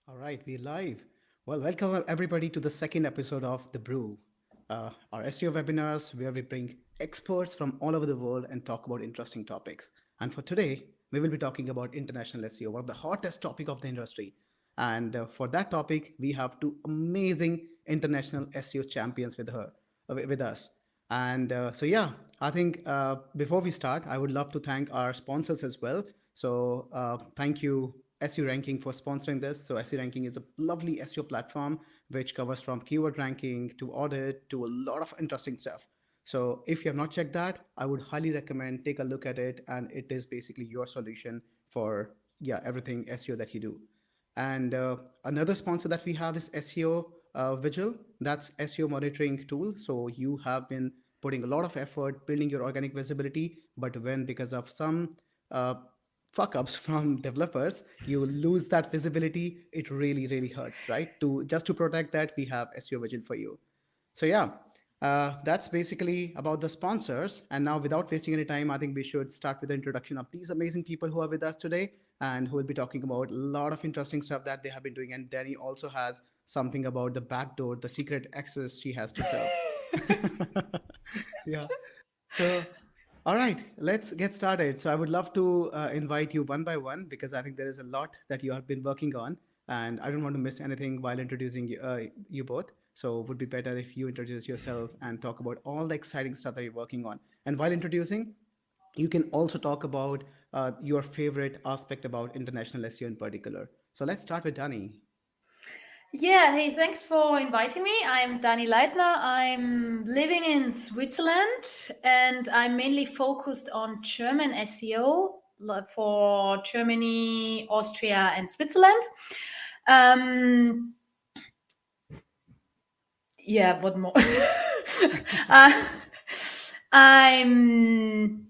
All right, we're live. Well, welcome everybody to the second episode of The Brew, our SEO webinars where we bring experts from all over the world and talk about interesting topics. And for today, we will be talking about international SEO, one of the hottest topic of the industry. And for that topic, we have two amazing international SEO champions with us. And yeah, I think before we start, I would love to thank our sponsors as well. So thank you, SEO Ranking, for sponsoring this. So SEO Ranking is a lovely SEO platform which covers from keyword ranking to audit to a lot of interesting stuff. So if you have not checked that, I would highly recommend take a look at it, and it is basically your solution for everything SEO that you do. And another sponsor that we have is SEO Vigil. That's SEO monitoring tool. So you have been putting a lot of effort building your organic visibility, but when because of some uh, fuck ups from developers, you lose that visibility. It really, really hurts, right? To just to protect that, we have SEO Vigil for you. So yeah, that's basically about the sponsors. And now, without wasting any time, I think we should start with the introduction of these amazing people who are with us today and who will be talking about a lot of interesting stuff that they have been doing. And Danny also has something about the backdoor, the secret access she has to serve. Yeah. So, all right, let's get started. So, I would love to invite you one by one because I think there is a lot that you have been working on, and I don't want to miss anything while introducing you both. So, it would be better if you introduce yourself and talk about all the exciting stuff that you're working on. And while introducing, you can also talk about your favorite aspect about international SEO in particular. So, let's start with Dani. Yeah, hey, thanks for inviting me. I'm Dani Leitner. I'm living in Switzerland and I'm mainly focused on German SEO for Germany, Austria, and Switzerland. Um, yeah, what more? uh, I'm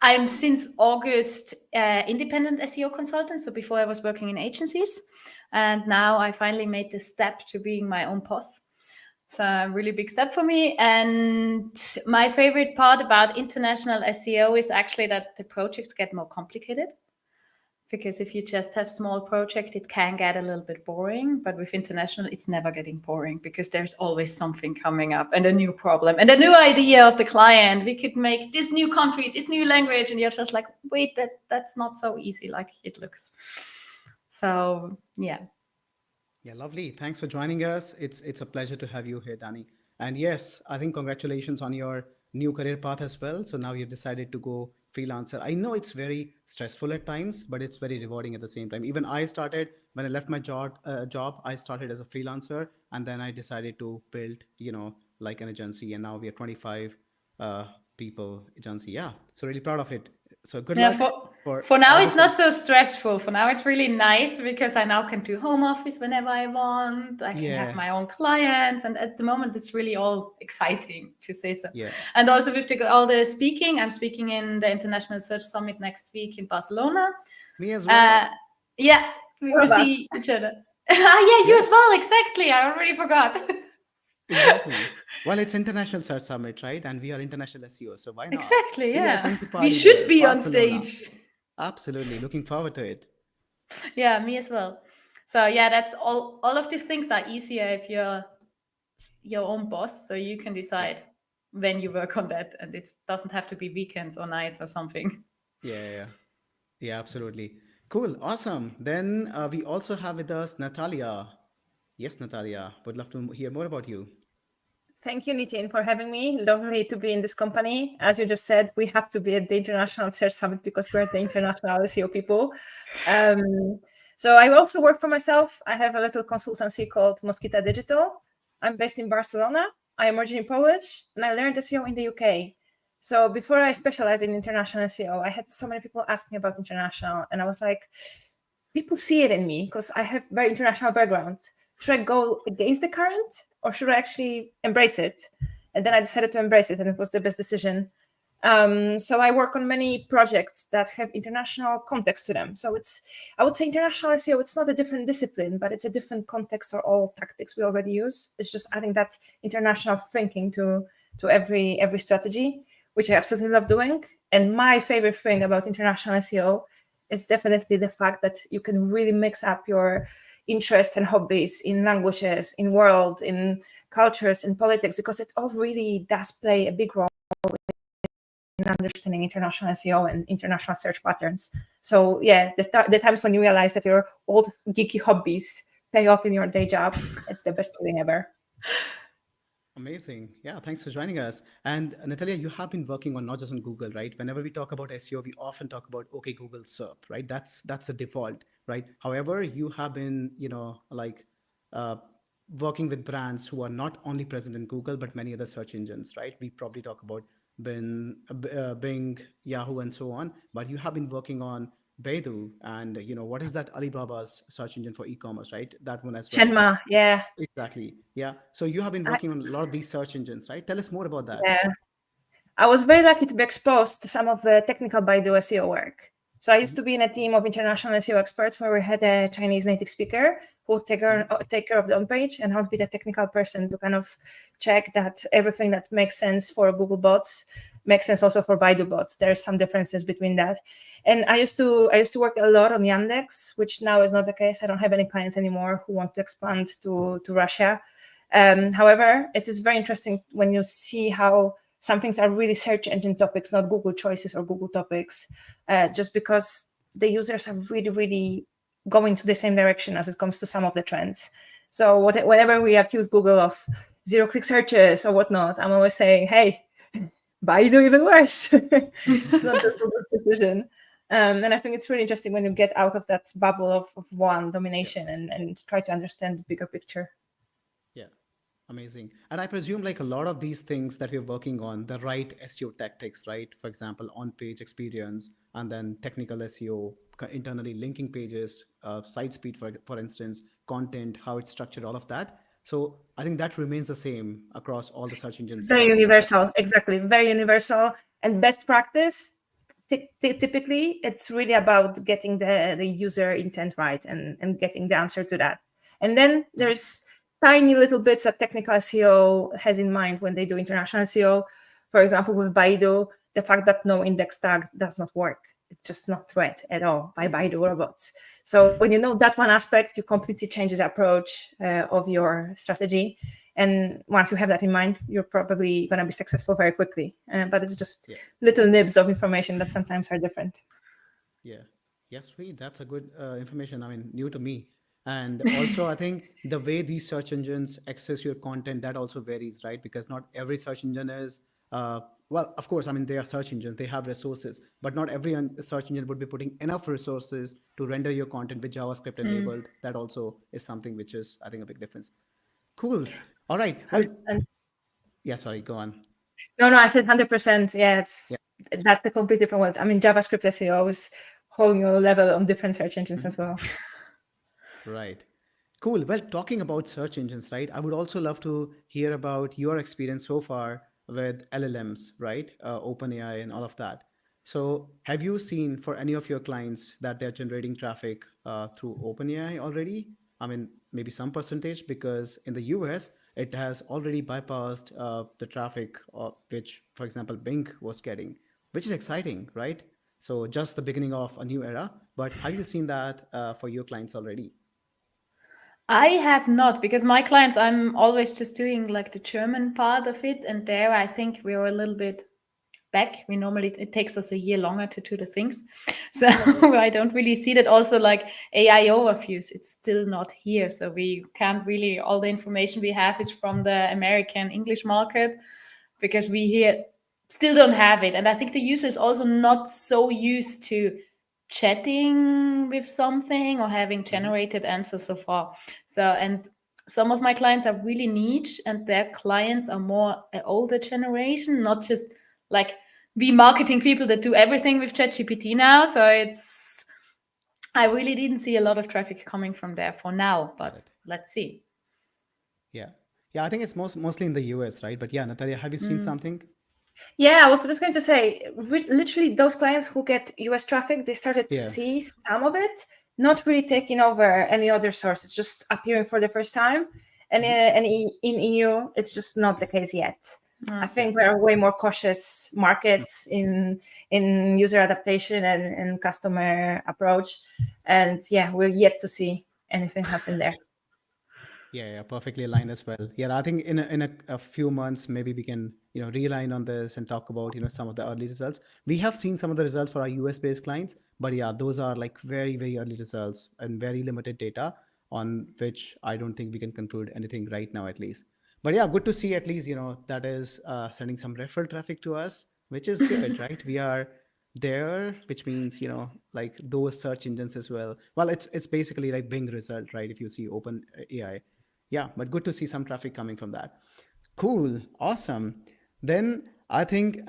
I'm since August independent SEO consultant. So before I was working in agencies, and now I finally made the step to being my own boss. So a really big step for me. And my favorite part about international SEO is actually that the projects get more complicated. Because if you just have small project, it can get a little bit boring. But with international, it's never getting boring because there's always something coming up and a new problem and a new idea of the client. We could make this new country, this new language, and you're just like, wait, that's not so easy like it looks. So yeah. Yeah, lovely. Thanks for joining us. It's a pleasure to have you here, Danny. And yes, I think congratulations on your new career path as well. So now you've decided to go freelancer. I know it's very stressful at times, but it's very rewarding at the same time. Even I started when I left my job. I started as a freelancer, and then I decided to build, like an agency. And now we are 25 uh, people agency. Yeah, so really proud of it. So good Yeah, luck for for for now all the it's not things. so stressful. For now it's really nice because I now can do home office whenever I want. I can have Yeah, my own clients, and at the moment it's really all exciting to say so. yeah, And also with all the speaking, I'm speaking in the International Search Summit next week in Barcelona. me as well. Uh, yeah, we All will of us. see each other. Yeah, you as Yes. well. Exactly. I already forgot. Exactly. Well, it's International Search Summit, right? And we are international SEO, so why not? Exactly. We are Yeah, going to we party should there, be on Barcelona. stage. Absolutely. Looking forward to it. Yeah, me as well. So yeah, that's all of these things are easier if you're your own boss, so you can Yeah. decide when you work on that, and it doesn't have to be weekends or nights or something. Yeah. Yeah. Yeah, yeah, absolutely. Cool. Awesome. Then we also have with us Natalia. Yes, Natalia. Would love to hear more about you. Thank you, Nitin, for having me. Lovely to be in this company. As you just said, we have to be at the International Search Summit because we're the international SEO people. Um, so I also work for myself. I have a little consultancy called Mosquita Digital. I'm based in Barcelona. I am originally Polish, and I learned SEO in the UK. So before I specialized in international SEO, I had so many people ask me about international, and I was like, people see it in me because I have very international background. Should I go against the current or should I actually embrace it? And then I decided to embrace it, and it was the best decision. So I work on many projects that have international context to them. So I would say international SEO, it's not a different discipline, but it's a different context for all tactics we already use. It's just adding that international thinking to every strategy, which I absolutely love doing. And my favorite thing about international SEO is definitely the fact that you can really mix up your interests and hobbies in languages, in world, in cultures, in politics, because it all really does play a big role in understanding international SEO and international search patterns. So yeah, the times when you realize that your old geeky hobbies pay off in your day job, it's the best feeling ever. Amazing. Yeah, thanks for joining us. And Natalia, you have been working on not just on Google, right? Whenever we talk about SEO, we often talk about okay, Google SERP, right? That's the default, right? However, you have been, uh, working with brands who are not only present in Google but many other search engines, right? We probably talk about Bing, Yahoo, and so on. But you have been working on Baidu, and what is that Alibaba's search engine for e-commerce, right? That one as well. Shenma, yeah. Exactly. Yeah. So you have been I, working on a lot of these search engines, right? Tell us more about that. yeah. I was very lucky to be exposed to some of the technical Baidu SEO work. So I used to be in a team of international SEO experts where we had a Chinese native speaker who would take care of the homepage, and I would be the technical person to kind of check that everything that makes sense for Google bots makes sense also for Baidu bots. There's some differences between that. And I used to work a lot on Yandex, which now is not the case. I don't have any clients anymore who want to expand to Russia. However, it is very interesting when you see how some things are really search engine topics, not Google choices or Google topics, just because the users are really, really going to the same direction as it comes to some of the trends. So whenever we accuse Google of zero-click searches or whatnot, I'm always saying, hey, Baidu even worse. It's not just Google's decision. And I think it's really interesting when you get out of that bubble of one domination and try to understand the bigger picture. Yeah. Amazing. And I presume like a lot of these things that we're working on, the right SEO tactics, right? For example, on-page experience, and then technical SEO, internally linking pages, site speed, for instance, content, how it's structured, all of that. So I think that remains the same across all the search engines. Very universal, exactly. Very universal. And best practice, typically, it's really about getting the user intent right and getting the answer to that. And then there's tiny little bits that technical SEO has in mind when they do international SEO. For example, with Baidu, the fact that no index tag does not work. It's just not read at all by Baidu robots. So when you know that one aspect, you completely change the approach of your strategy. And once you have that in mind, you're probably going to be successful very quickly. But it's just little nibs of information that sometimes are different. Yeah. Yes, sweet. That's a good information. I mean, new to me. And also, I think the way these search engines access your content, that also varies, right? Because not every search engine is, well, of course, I mean, they are search engines, they have resources, but not every search engine would be putting enough resources to render your content with JavaScript enabled. That also is something which is, I think, a big difference. Cool. All right. Well, yeah, sorry, go on. No, I said 100%. Yeah, that's a complete different world. I mean, JavaScript SEO is whole new level on different search engines as well. Right. Cool. Well, talking about search engines, right? I would also love to hear about your experience so far with LLMs, right? OpenAI and all of that. So, have you seen for any of your clients that they're generating traffic through OpenAI already? I mean, maybe some percentage, because in the US, it has already bypassed the traffic which, for example, Bing was getting, which is exciting, right? So, just the beginning of a new era. But have you seen that for your clients already? I have not, because my clients, I'm always just doing like the German part of it. And there, I think we are a little bit back. We normally, it takes us a year longer to do the things. So I don't really see that. Also, like AI overviews, it's still not here. So we can't really, all the information we have is from the American English market, because we here still don't have it. And I think the user is also not so used to chatting with something or having generated answers so far. So, and some of my clients are really niche, and their clients are more an older generation, not just like we marketing people that do everything with ChatGPT now. So it's, I really didn't see a lot of traffic coming from there for now, but let's see. Yeah. Yeah, I think it's mostly in the US, right? But yeah, Natalia, have you seen something? Yeah, I was just going to say, literally those clients who get US traffic, they started to see some of it, not really taking over any other source. It's just appearing for the first time. And in EU, it's just not the case yet. I think there are way more cautious markets in user adaptation and customer approach. And yeah, we're yet to see anything happened there. Yeah, perfectly aligned as well. Yeah, I think in a few months maybe we can realign on this and talk about some of the early results. We have seen some of the results for our US based clients, but yeah, those are like very very early results and very limited data on which I don't think we can conclude anything right now at least. But yeah, good to see at least that is sending some referral traffic to us, which is good, right? We are there, which means like those search engines as well. Well, it's basically like Bing result, right? If you see open AI. Yeah, but good to see some traffic coming from that. Cool, awesome. Then I think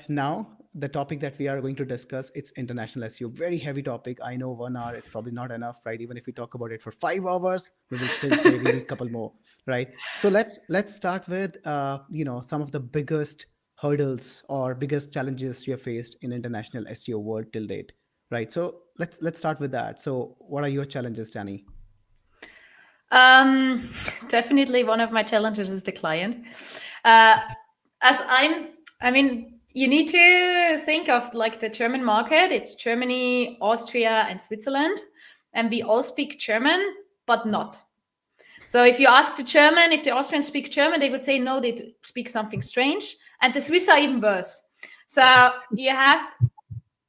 now the topic that we are going to discuss, it's international SEO. Very heavy topic. I know 1 hour is probably not enough, right? Even if we talk about it for 5 hours, we will still say we need a couple more, right? So let's start with some of the biggest hurdles or biggest challenges you have faced in international SEO world till date, right? So let's start with that. So what are your challenges, Dani? Definitely one of my challenges is the client. You need to think of like the German market. It's Germany, Austria, and Switzerland, and we all speak German, but not. So if you ask the German, if the Austrians speak German, they would say no, they speak something strange, and the Swiss are even worse. So you have,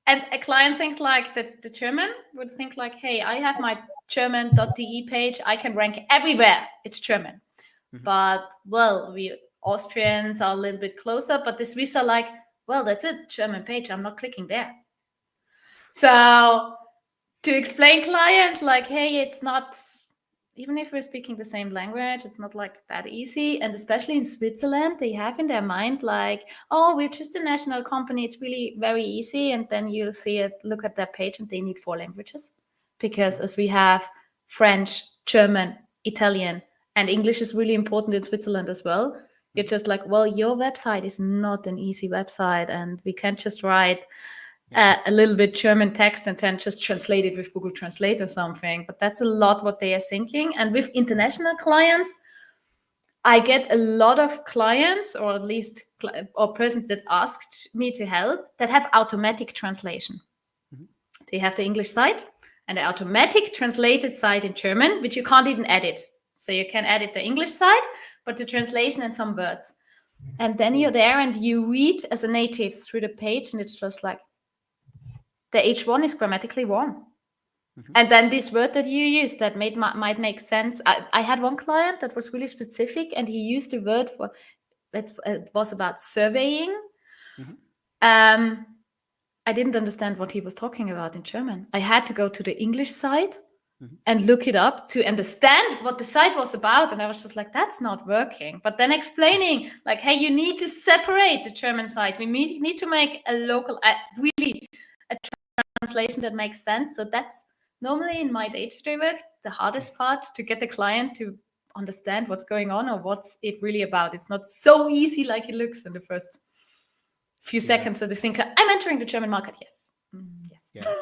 and a client thinks like the German would think like, hey, I have my German.de page, I can rank everywhere, it's German. Mhm. But well, we Austrians are a little bit closer, but the Swiss are like, well, that's a German page, I'm not clicking there. So to explain client like, hey, it's not, even if we're speaking the same language, it's not like that easy. And especially in Switzerland, they have in their mind like, oh, we're just a national company, it's really very easy. And then you see it, look at their page, and they need 4 languages, because as we have French, German, Italian, and English is really important in Switzerland as well. You're just like, well, your website is not an easy website, and we can't just write a little bit German text and then just translate it with Google Translate or something. But that's a lot what they are thinking. And with international clients, I get a lot of clients, or at least or persons that asked me to help, that have automatic translation. Mhm. They have the English site and the automatic translated site in German, which you can't even edit. So you can edit the English side, but the translation and some words. And then you're there and you read as a native through the page, and it's just like, the H1 is grammatically wrong. Mhm. And then this word that you use that might make sense. I had one client that was really specific, and he used a word for it was about surveying. Mhm. I didn't understand what he was talking about in German. I had to go to the English side Mhm. and look it up to understand what the site was about. And I was just like, that's not working. But then explaining like, hey, you need to separate the German site. We need to make a local, really a translation that makes sense. So that's normally in my day-to-day work, the hardest part, to get the client to understand what's going on or what's it really about. It's not so easy like it looks in the first few seconds that they think, I'm entering the German market. Yes. Yes. Yeah.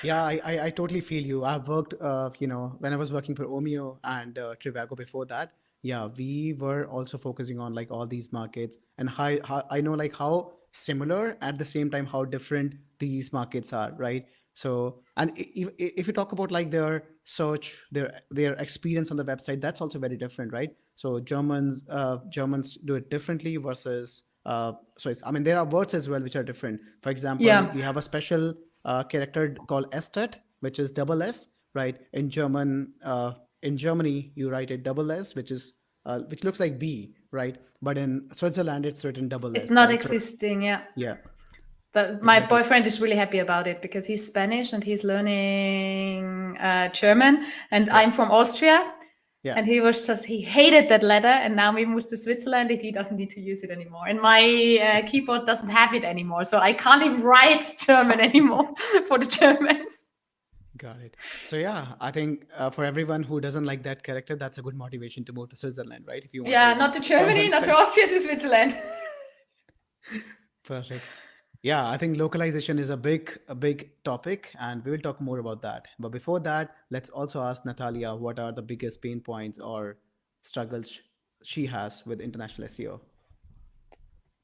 Yeah, I totally feel you. I've worked, when I was working for Omeo and Trivago before that. Yeah, we were also focusing on like all these markets, and how I know like how similar at the same time how different these markets are, right? So, and if you talk about like their search, their experience on the website, that's also very different, right? So Germans do it differently versus I mean there are words as well which are different. For example, Yeah. we have a special character called Estet, which is double S, right? In Germany, you write it double S, which looks like B, right? But in Switzerland, it's written double It's S, not right? So existing. Yeah. yeah, My exactly. boyfriend is really happy about it because he's Spanish and he's learning German, and Yeah. I'm from Austria. Yeah. And he hated that letter. And now we moved to Switzerland, he doesn't need to use it anymore. And my keyboard doesn't have it anymore. So I can't even write German anymore for the Germans. Got it. So yeah, I think for everyone who doesn't like that character, that's a good motivation to move to Switzerland, right? If you want to Yeah, use not to Germany, German not to character. Austria, to Switzerland. Perfect. Yeah, I think localization is a big topic, and we will talk more about that. But before that, let's also ask Natalia what are the biggest pain points or struggles she has with international SEO.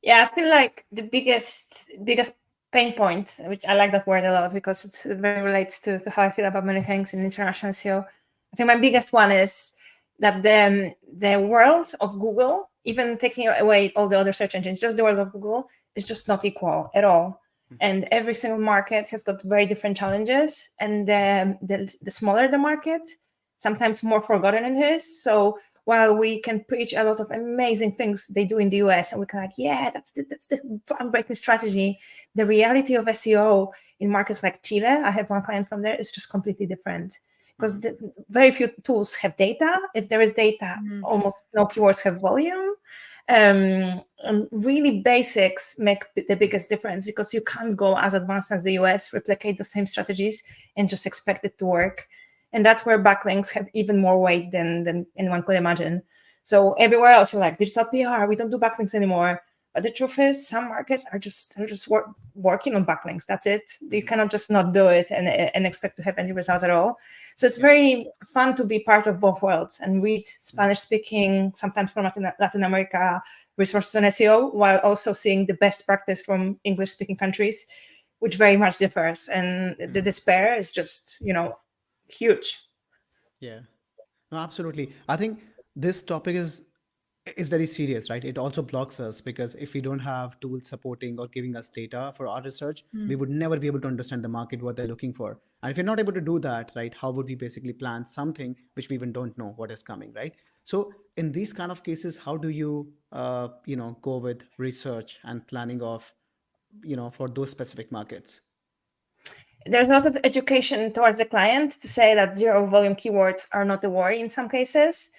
Yeah, I feel like the biggest pain point, which I like that word a lot because it very relates to how I feel about many things in international SEO, I think my biggest one is that the world of Google, even taking away all the other search engines, just the world of Google is just not equal at all. And every single market has got very different challenges. And the smaller the market, sometimes more forgotten it is. So while we can preach a lot of amazing things they do in the US, and we can like, yeah, that's the groundbreaking strategy. The reality of SEO in markets like Chile, I have one client from there, is just completely different. Because very few tools have data. If there is data, almost no keywords have volume. And really basics make the biggest difference, because you can't go as advanced as the US, replicate the same strategies, and just expect it to work. And that's where backlinks have even more weight than anyone could imagine. So everywhere else, you're like, digital PR, we don't do backlinks anymore. But the truth is, some markets are just working on backlinks. That's it. You cannot just not do it and expect to have any results at all. So it's very fun to be part of both worlds and read Spanish-speaking, sometimes from Latin America, resources on SEO, while also seeing the best practice from English-speaking countries, which very much differs. And the despair is just, huge. Yeah. No, absolutely. I think this topic is very serious, right? It also blocks us because if we don't have tools supporting or giving us data for our research, we would never be able to understand the market, what they're looking for. And if we're not able to do that, right, how would we basically plan something which we even don't know what is coming, right? So in these kind of cases, how do you, go with research and planning of, for those specific markets? There's a lot of education towards the client to say that zero volume keywords are not a worry in some cases,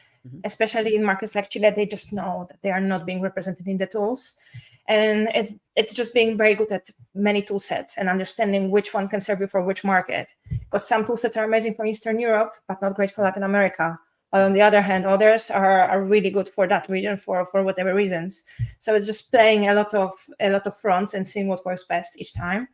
especially in markets like Chile. They just know that they are not being represented in the tools. And it's just being very good at many tool sets and understanding which one can serve you for which market. Because some tool sets are amazing for Eastern Europe, but not great for Latin America. While on the other hand, others are really good for that region for whatever reasons. So it's just playing a lot of fronts and seeing what works best each time.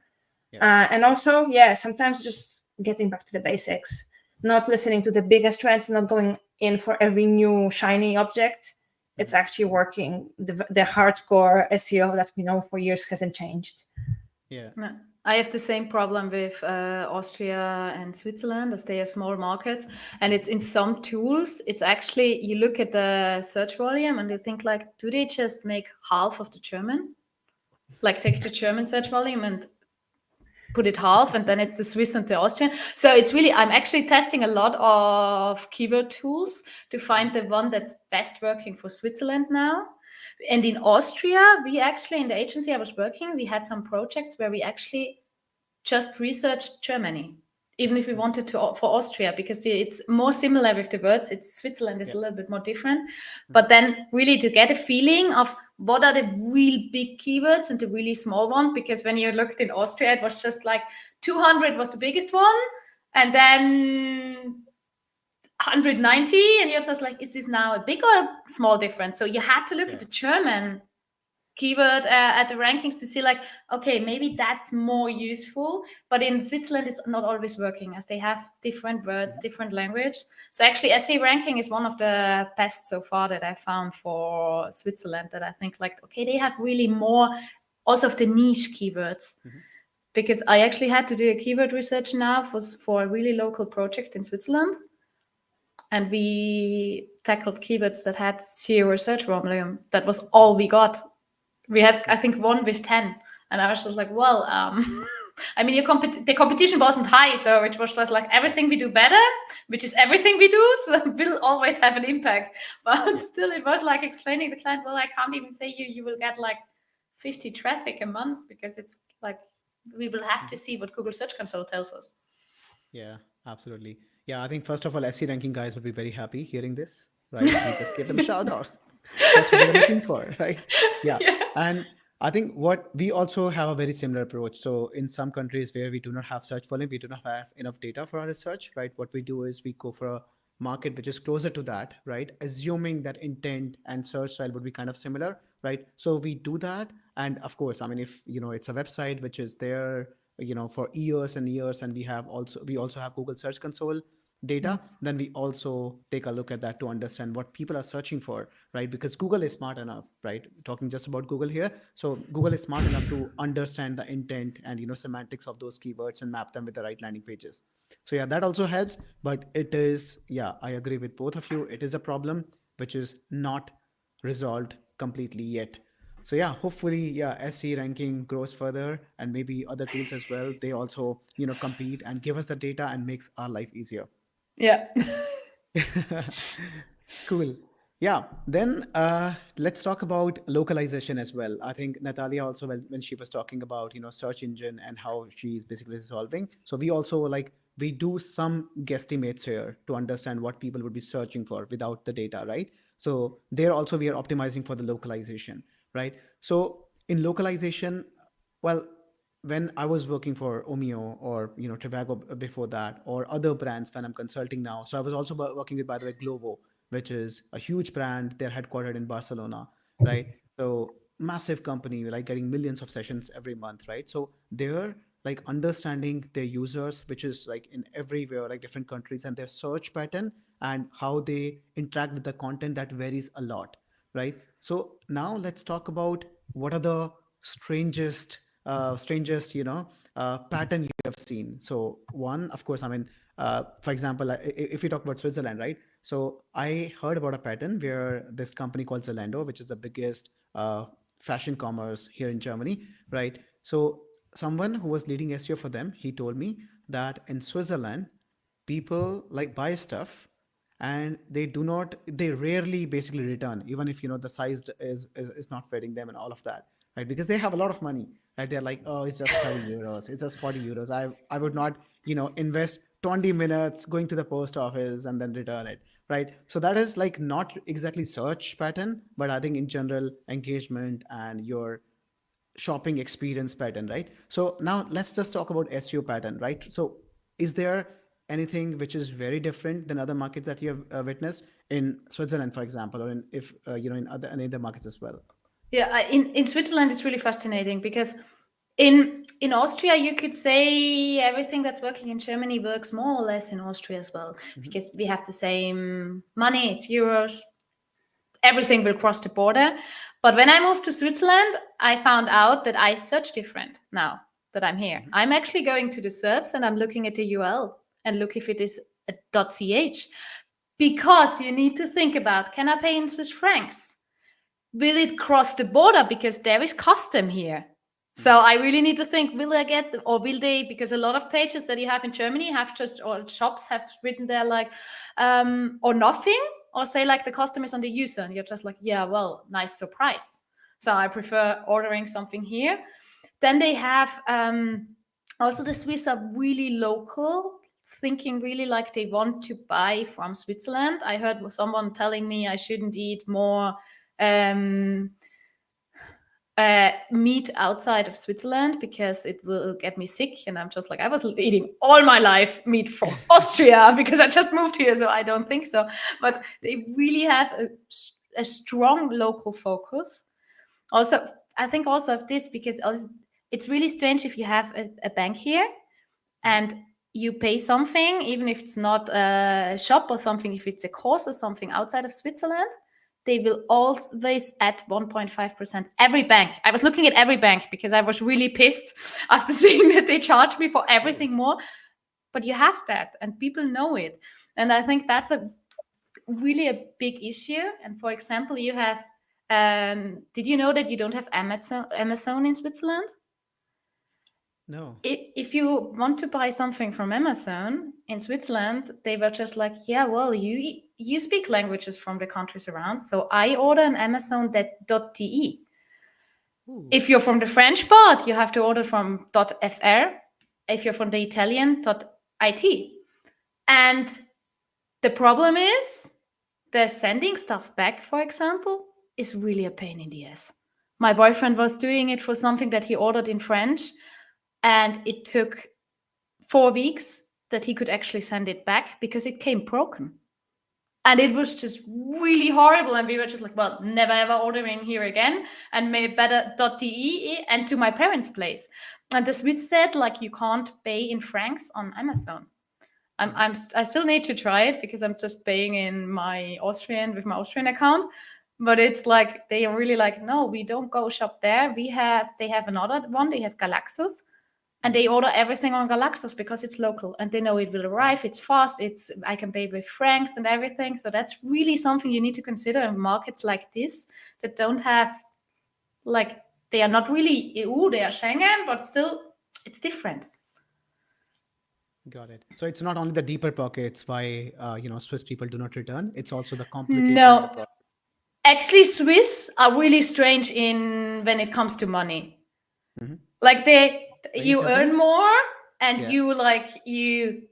And also, sometimes just getting back to the basics, not listening to the biggest trends, not going in for every new shiny object. It's actually working. The hardcore SEO that we know for years hasn't changed. Yeah. I have the same problem with Austria and Switzerland, as they are small markets. And it's in some tools, it's actually, you look at the search volume and you think like, do they just make half of the German? Like take the German search volume and put it half, and then it's the Swiss and the Austrian. So it's really, I'm actually testing a lot of keyword tools to find the one that's best working for Switzerland now. And in Austria, we actually, in the agency I was working, we had some projects where we actually just researched Germany, even if we wanted to for Austria, because it's more similar with the words. It's Switzerland is a little bit more different. But then really to get a feeling of what are the real big keywords and the really small one, because when you looked in Austria, it was just like 200 was the biggest one, and then 190, and you're just like, is this now a big or small difference? So you had to look at the German keyword at the rankings to see like, okay, maybe that's more useful. But in Switzerland, it's not always working, as they have different words, different language. So actually SE ranking is one of the best so far that I found for Switzerland, that I think like, okay, they have really more also of the niche keywords. Because I actually had to do a keyword research now for a really local project in Switzerland. And we tackled keywords that had zero search volume. That was all we got. We had, I think, 1 with 10. And I was just like, well, I mean, the competition wasn't high. So it was just like everything we do better, which is everything we do, so will always have an impact. But still, it was like explaining to the client, well, I can't even say you will get like 50 traffic a month, because it's like, we will have to see what Google Search Console tells us. Yeah, absolutely. Yeah, I think first of all, SE ranking guys would be very happy hearing this, right? We just give them a shout out. That's what they're looking for, right? Yeah. And I think what we also have a very similar approach. So in some countries where we do not have search volume, we do not have enough data for our research, right? What we do is we go for a market which is closer to that, right? Assuming that intent and search style would be kind of similar, right? So we do that. And of course, I mean, if, it's a website which is there, for years and years, and we also have Google Search Console, data, then we also take a look at that to understand what people are searching for, right? Because Google is smart enough, right? Talking just about Google here. So Google is smart enough to understand the intent and semantics of those keywords and map them with the right landing pages. So yeah, that also helps. But it is, yeah, I agree with both of you. It is a problem which is not resolved completely yet. So yeah, hopefully, yeah, SE ranking grows further, and maybe other tools as well. They also, compete and give us the data and makes our life easier. Yeah. Cool. Yeah. Then let's talk about localization as well. I think Natalia also, when she was talking about search engine and how she's basically resolving. So we also we do some guesstimates here to understand what people would be searching for without the data, right? So there also we are optimizing for the localization, right? So in localization, well, when I was working for Omeo or Trivago before that, or other brands when I'm consulting now. So I was also working with, by the way, Glovo, which is a huge brand. They're headquartered in Barcelona, right? So massive company, like getting millions of sessions every month, right? So they're like understanding their users, which is like in everywhere, like different countries, and their search pattern and how they interact with the content that varies a lot, right? So now let's talk about what are the strangest pattern you have seen. So one, of course, I mean, for example, if we talk about Switzerland, right? So I heard about a pattern where this company called Zalando, which is the biggest fashion commerce here in Germany, right? So someone who was leading SEO for them, he told me that in Switzerland, people like buy stuff and they rarely basically return, even if the size is not fitting them and all of that, right? Because they have a lot of money, right? They're like, oh, it's just 30 euros, it's just 40 euros. I would not invest 20 minutes going to the post office and then return it, right? So that is like not exactly search pattern, but I think in general engagement and your shopping experience pattern, right? So now let's just talk about SEO pattern, right? So is there anything which is very different than other markets that you have witnessed in Switzerland, for example, or in if in any other markets as well? Yeah, in Switzerland, it's really fascinating because in Austria, you could say everything that's working in Germany works more or less in Austria as well, because we have the same money, it's euros, everything will cross the border. But when I moved to Switzerland, I found out that I search different now that I'm here. I'm actually going to the SERPs and I'm looking at the URL and look if it is a .ch, because you need to think about, can I pay in Swiss francs? Will it cross the border? Because there is custom here. So I really need to think, will I get, or will they, because a lot of pages that you have in Germany have just, or shops have written there like, or nothing, or say like the custom is on the user, and you're just like, yeah, well, nice surprise. So I prefer ordering something here. Then they have, also the Swiss are really local, thinking really like they want to buy from Switzerland. I heard someone telling me I shouldn't eat more meat outside of Switzerland because it will get me sick. And I'm just like, I was eating all my life meat from Austria because I just moved here, so I don't think so. But they really have a strong local focus. Also, I think also of this, because it's really strange if you have a bank here and you pay something, even if it's not a shop or something, if it's a course or something outside of Switzerland, they will always add 1.5%. Every bank. I was looking at every bank because I was really pissed after seeing that they charge me for everything more. But you have that and people know it. And I think that's really a big issue. And for example, you have, did you know that you don't have Amazon in Switzerland? No. If you want to buy something from Amazon in Switzerland, they were just like, yeah, well, you speak languages from the countries around, so I order an Amazon.de. If you're from the French part, you have to order from .fr. If you're from the Italian, .it. And the problem is the sending stuff back, for example, is really a pain in the ass. My boyfriend was doing it for something that he ordered in French, and it took 4 weeks that he could actually send it back because it came broken. And it was just really horrible. And we were just like, well, never ever ordering here again. And maybe better .de and to my parents' place. And the Swiss said, like, you can't pay in francs on Amazon. I still need to try it because I'm just paying in my Austrian account. But it's like they are really like, no, we don't go shop there. They have another one. They have Galaxus, and they order everything on Galaxus because it's local and they know it will arrive. It's fast. I can pay with francs and everything. So that's really something you need to consider in markets like this that don't have, like, they are not really EU. They are Schengen, but still, it's different. Got it. So it's not only the deeper pockets why Swiss people do not return. It's also the complication. No, actually, Swiss are really strange when it comes to money. Mm-hmm. Like you earn more, and you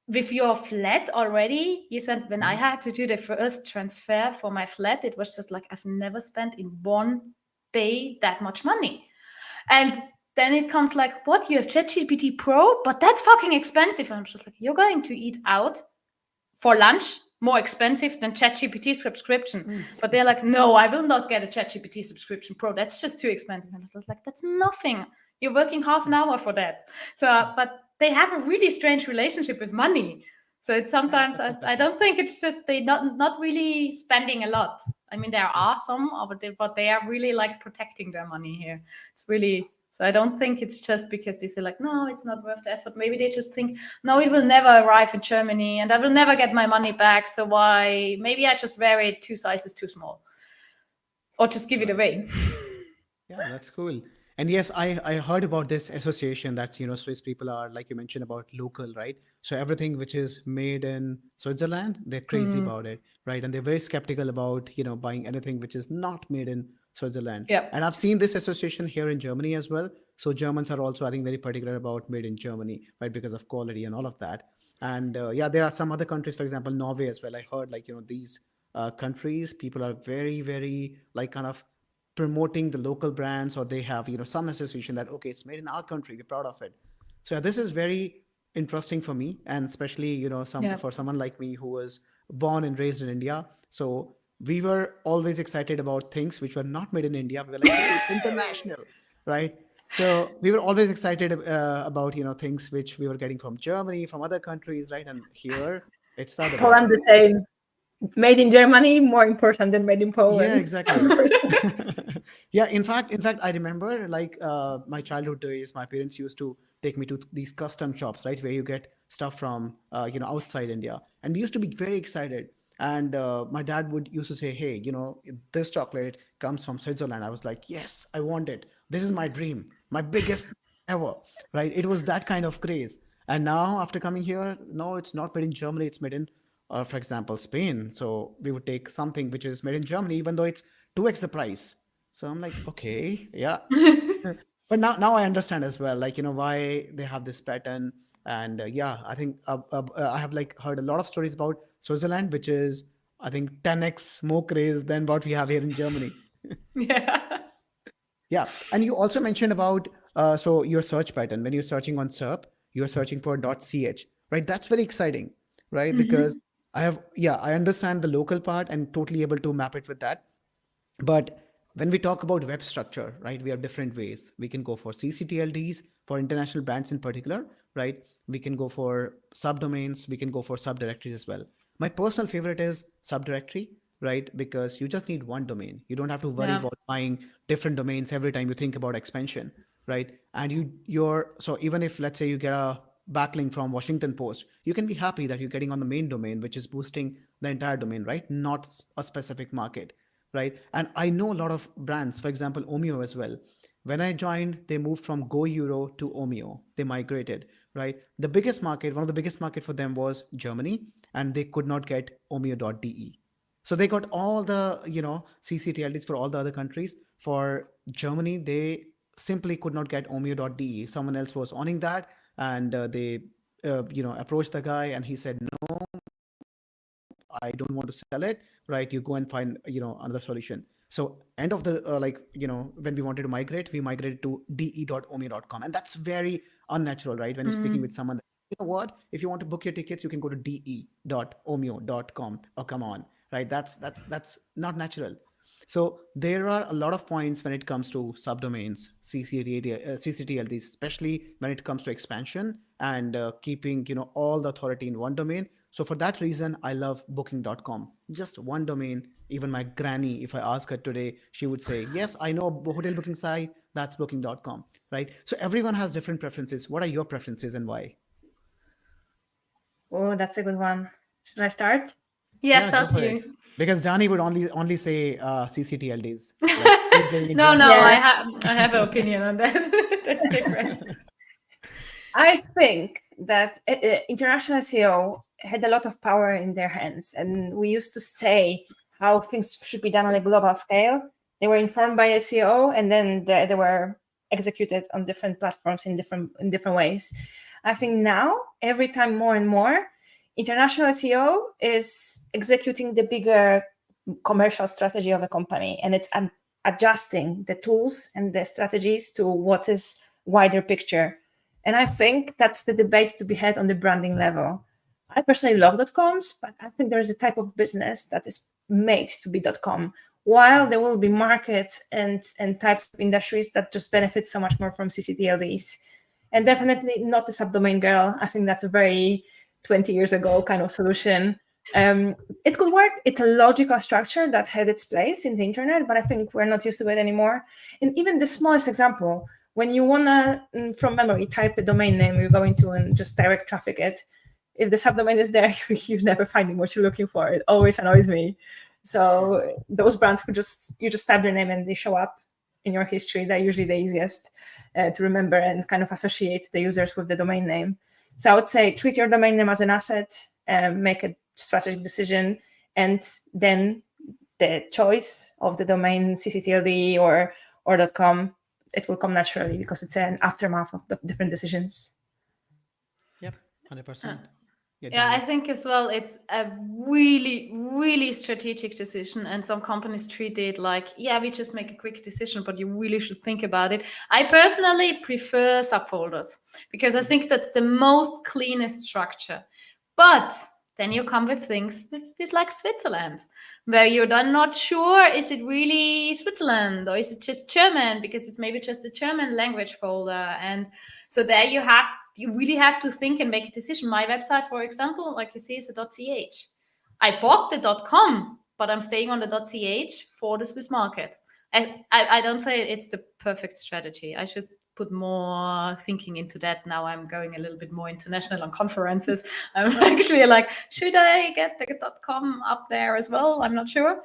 with your flat already. You said when I had to do the first transfer for my flat, it was just like I've never spent in one day that much money, and then it comes like, what, you have ChatGPT Pro, but that's fucking expensive. And I'm just like, you're going to eat out for lunch more expensive than ChatGPT subscription. But they're like, no, I will not get a ChatGPT subscription Pro. That's just too expensive. And I was like, that's nothing. You're working half an hour for that. So, but they have a really strange relationship with money. So it's sometimes, I don't think it's just, they not really spending a lot. I mean, there are some, but they are really like protecting their money here. It's really... So I don't think it's just because they say like, no, it's not worth the effort. Maybe they just think, no, it will never arrive in Germany and I will never get my money back. So why? Maybe I just wear it 2 sizes too small, or just give it away. Yeah, that's cool. And yes, I heard about this association that, Swiss people are, like you mentioned, about local, right? So everything which is made in Switzerland, they're crazy about it, right? And they're very skeptical about, buying anything which is not made in Switzerland. Yeah. And I've seen this association here in Germany as well. So Germans are also, I think, very particular about made in Germany, right? Because of quality and all of that. And there are some other countries, for example, Norway as well. I heard these countries, people are very, very like kind of promoting the local brands, or they have some association that, okay, it's made in our country, we're proud of it. So this is very interesting for me, and especially for someone like me who was born and raised in India. So we were always excited about things which were not made in India. We were like, hey, it's international, right? So we were always excited about things which we were getting from Germany, from other countries, right? And here it's the other way. Poland the same. Made in Germany more important than made in Poland. Yeah, exactly. Yeah, in fact, I remember my childhood days. My parents used to take me to these custom shops, right, where you get stuff from outside India, and we used to be very excited. And my dad would used to say, "Hey, this chocolate comes from Switzerland." I was like, "Yes, I want it. This is my dream, my biggest ever." Right? It was that kind of craze. And now, after coming here, no, it's not made in Germany. It's made in, for example, Spain. So we would take something which is made in Germany, even though it's 2x the price. So I'm like, okay, yeah. But now I understand as well, why they have this pattern. And I think I have heard a lot of stories about Switzerland, which is, I think, 10x more craze than what we have here in Germany. Yeah. Yeah. And you also mentioned about, so your search pattern, when you're searching on SERP, you're searching for .ch, right? That's very exciting, right? Because I understand the local part and totally able to map it with that. But when we talk about web structure, right, we have different ways. We can go for CCTLDs for international brands in particular, right? We can go for subdomains. We can go for subdirectories as well. My personal favorite is subdirectory, right? Because you just need one domain. You don't have to worry about buying different domains every time you think about expansion, right? And so even if, let's say, you get a backlink from Washington Post, you can be happy that you're getting on the main domain, which is boosting the entire domain, right? Not a specific market, right? And I know a lot of brands, for example, Omeo as well. When I joined, they moved from Go Euro to Omeo. They migrated, right? One of the biggest market for them was Germany, and they could not get omeo.de. So they got all the, CCTLDs for all the other countries. For Germany, they simply could not get omeo.de. Someone else was owning that, and they, approached the guy, and he said, no, I don't want to sell it, right? You go and find, another solution. So end of the, when we wanted to migrate, we migrated to de.omeo.com. And that's very unnatural, right? When you're speaking with someone, you know what, if you want to book your tickets, you can go to de.omeo.com. Oh, come on, right? That's not natural. So there are a lot of points when it comes to subdomains, CCTLDs, especially when it comes to expansion and keeping all the authority in one domain. So for that reason, I love booking.com. Just one domain. Even my granny, if I ask her today, she would say, yes, I know a hotel booking site, that's booking.com, right? So everyone has different preferences. What are your preferences and why? Oh, that's a good one. Should I start? Yes, Yeah, go that's for it. you. Because Dani would only say CCTLDs. Like he's living in No, Germany. Yeah. I have an opinion on that. That's different. I think that international SEO had a lot of power in their hands, and we used to say how things should be done on a global scale. They were informed by SEO, and then they were executed on different platforms in different ways. I think now, every time more and more, international SEO is executing the bigger commercial strategy of a company, and it's adjusting the tools and the strategies to what is wider picture. And I think that's the debate to be had on the branding level. I personally love .coms, but I think there's a type of business that is made to be .com, while there will be markets and types of industries that just benefit so much more from CCTLDs. And definitely not the subdomain girl. I think that's a very 20 years ago kind of solution. It could work. It's a logical structure that had its place in the internet, but I think we're not used to it anymore. And even the smallest example, when you want to, from memory, type a domain name you're going to and just direct traffic it, if the subdomain is there, you're never finding what you're looking for. It always annoys me. So those brands you just type their name and they show up in your history. They're usually the easiest to remember and kind of associate the users with the domain name. So I would say treat your domain name as an asset, make a strategic decision, and then the choice of the domain CCTLD or .com, it will come naturally because it's an aftermath of the different decisions. Yep, 100%. Yeah, I think as well, it's a really, really strategic decision. And some companies treat it like, yeah, we just make a quick decision, but you really should think about it. I personally prefer subfolders because I think that's the most cleanest structure. But then you come with things with like Switzerland, where you're then not sure, is it really Switzerland or is it just German? Because it's maybe just a German language folder. And so there you really have to think and make a decision. My website, for example, like you see, is a .ch. I bought the .com, but I'm staying on the .ch for the Swiss market. I don't say it's the perfect strategy. I should put more thinking into that. Now I'm going a little bit more international on conferences. I'm actually like, should I get the .com up there as well? I'm not sure.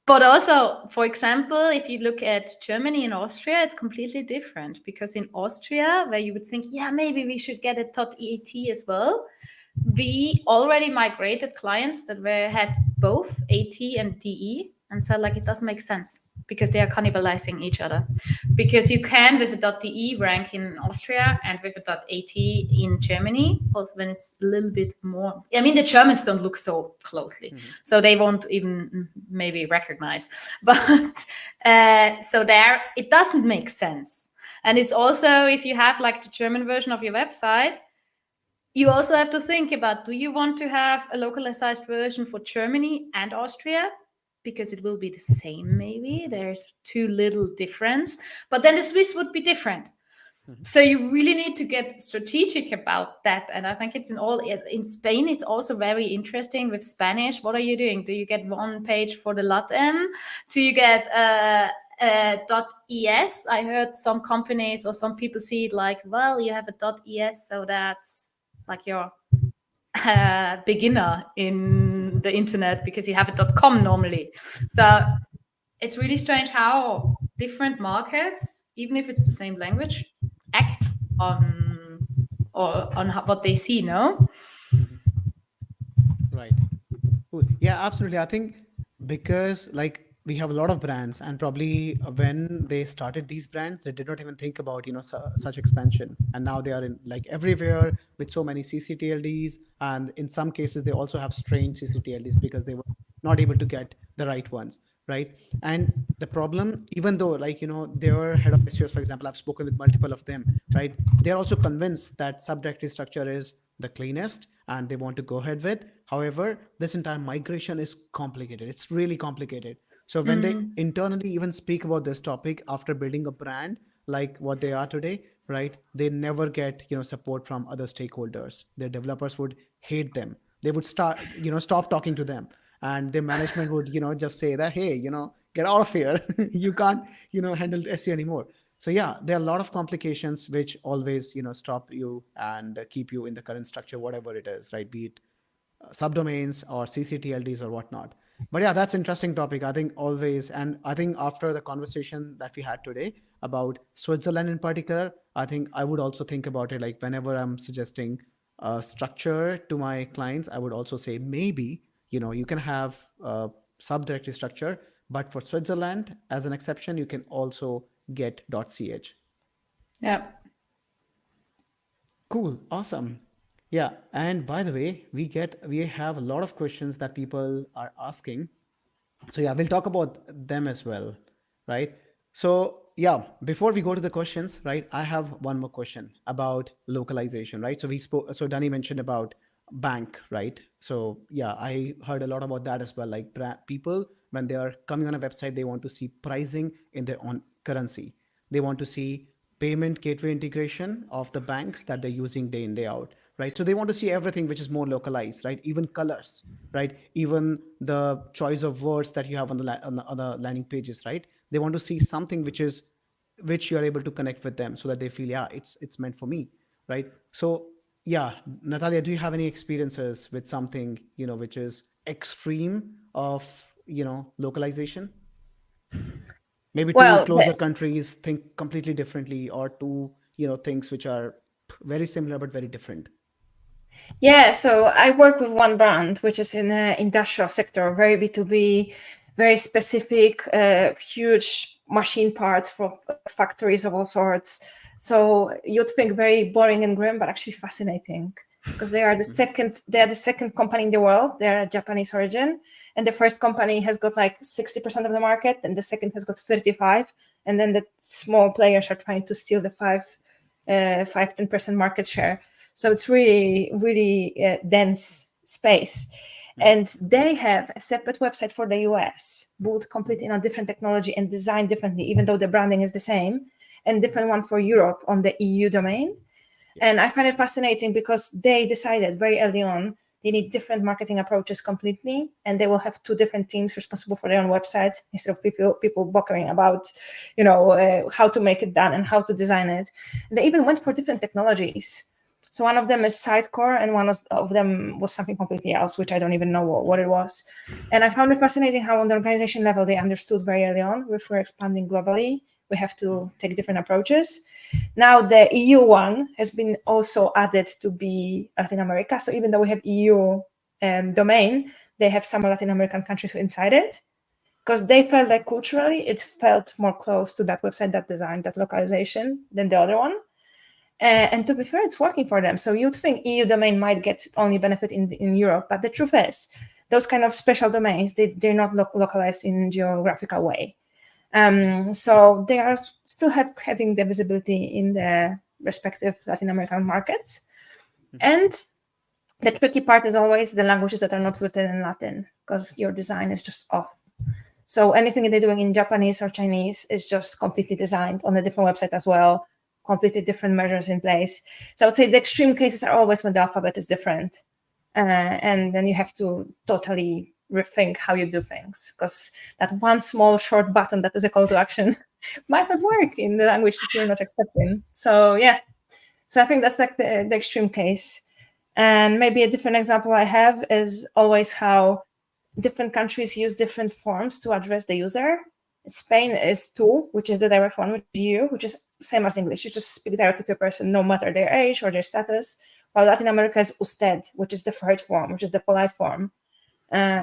But also, for example, if you look at Germany and Austria, it's completely different because in Austria, where you would think, yeah, maybe we should get a .et as well, we already migrated clients that had both AT and DE and said, like, it doesn't make sense because they are cannibalizing each other. Because you can with a .de rank in Austria and with a .at in Germany, also when it's a little bit more. I mean, the Germans don't look so closely, so they won't even maybe recognize. But so there, it doesn't make sense. And it's also, if you have like the German version of your website, you also have to think about, do you want to have a localized version for Germany and Austria? Because it will be the same, maybe. There's too little difference. But then the Swiss would be different. So you really need to get strategic about that. And I think it's in Spain, it's also very interesting with Spanish. What are you doing? Do you get one page for the Latin? Do you get .es? I heard some companies or some people see it like, well, you have a .es, so that's like your beginner in the internet because you have a .com normally. So it's really strange how different markets, even if it's the same language, act on what they see, no? Right. Yeah, absolutely. I think because like we have a lot of brands and probably when they started these brands, they did not even think about, such expansion. And now they are in like everywhere with so many CCTLDs. And in some cases, they also have strange CCTLDs because they were not able to get the right ones. Right. And the problem, even though like, their head of SEOs, for example, I've spoken with multiple of them, right? They're also convinced that subdirectory structure is the cleanest and they want to go ahead with. However, this entire migration is complicated. It's really complicated. So when they internally even speak about this topic after building a brand like what they are today, right? They never get, support from other stakeholders. Their developers would hate them. They would stop talking to them, and their management would, just say that, hey, get out of here. You can't, handle SEO anymore. So yeah, there are a lot of complications which always, stop you and keep you in the current structure, whatever it is, right? Be it subdomains or ccTLDs or whatnot. But yeah, that's interesting topic. I think always, and I think after the conversation that we had today about Switzerland in particular, I think I would also think about it, like whenever I'm suggesting a structure to my clients, I would also say maybe, you can have a subdirectory structure, but for Switzerland as an exception, you can also get .ch. Yeah. Cool, awesome. Yeah, and by the way, we have a lot of questions that people are asking. So yeah, we'll talk about them as well, right? So yeah, before we go to the questions, right, I have one more question about localization, right? So so Dani mentioned about bank, right? So yeah, I heard a lot about that as well. Like people, when they are coming on a website, they want to see pricing in their own currency. They want to see payment gateway integration of the banks that they're using day in, day out, right? So they want to see everything which is more localized, right? Even colors, right? Even the choice of words that you have on the landing pages, right? They want to see something which you're able to connect with them so that they feel, yeah, it's meant for me, right? So yeah, Natalia, do you have any experiences with something, which is extreme of, localization? Maybe two Well, closer countries think completely differently, or two, things which are very similar but very different. yeah, so I work with one brand, which is in the industrial sector, very B2B, very specific, huge machine parts for factories of all sorts. So you'd think very boring and grim, but actually fascinating, because they are the second company in the world. They're a Japanese origin, and the first company has got like 60% of the market, and the second has got 35, and then the small players are trying to steal the 10% market share. So it's really, really dense space. And they have a separate website for the US, built completely on a different technology and designed differently, even though the branding is the same, and different one for Europe on the EU domain. And I find it fascinating because they decided very early on they need different marketing approaches completely, and they will have two different teams responsible for their own websites instead of people bickering about, how to make it done and how to design it. And they even went for different technologies. So one of them is Sitecore, and one of them was something completely else, which I don't even know what it was. And I found it fascinating how on the organization level, they understood very early on, if we're expanding globally, we have to take different approaches. Now the EU one has been also added to be Latin America. So even though we have EU domain, they have some Latin American countries inside it, because they felt like culturally it felt more close to that website, that design, that localization than the other one. And to be fair, it's working for them. So you'd think EU domain might get only benefit in Europe, but the truth is, those kind of special domains, they're not localized in geographical way. So they are still having the visibility in the respective Latin American markets. And the tricky part is always the languages that are not written in Latin, because your design is just off. So anything they're doing in Japanese or Chinese is just completely designed on a different website as well, completely different measures in place. So I would say the extreme cases are always when the alphabet is different. And then you have to totally rethink how you do things, because that one small short button that is a call to action might not work in the language that you're not expecting. So yeah, so I think that's like the extreme case. And maybe a different example I have is always how different countries use different forms to address the user. Spain is tú, which is the direct one, with you, which is same as English. You just speak directly to a person, no matter their age or their status. While Latin America is usted, which is the third form, which is the polite form.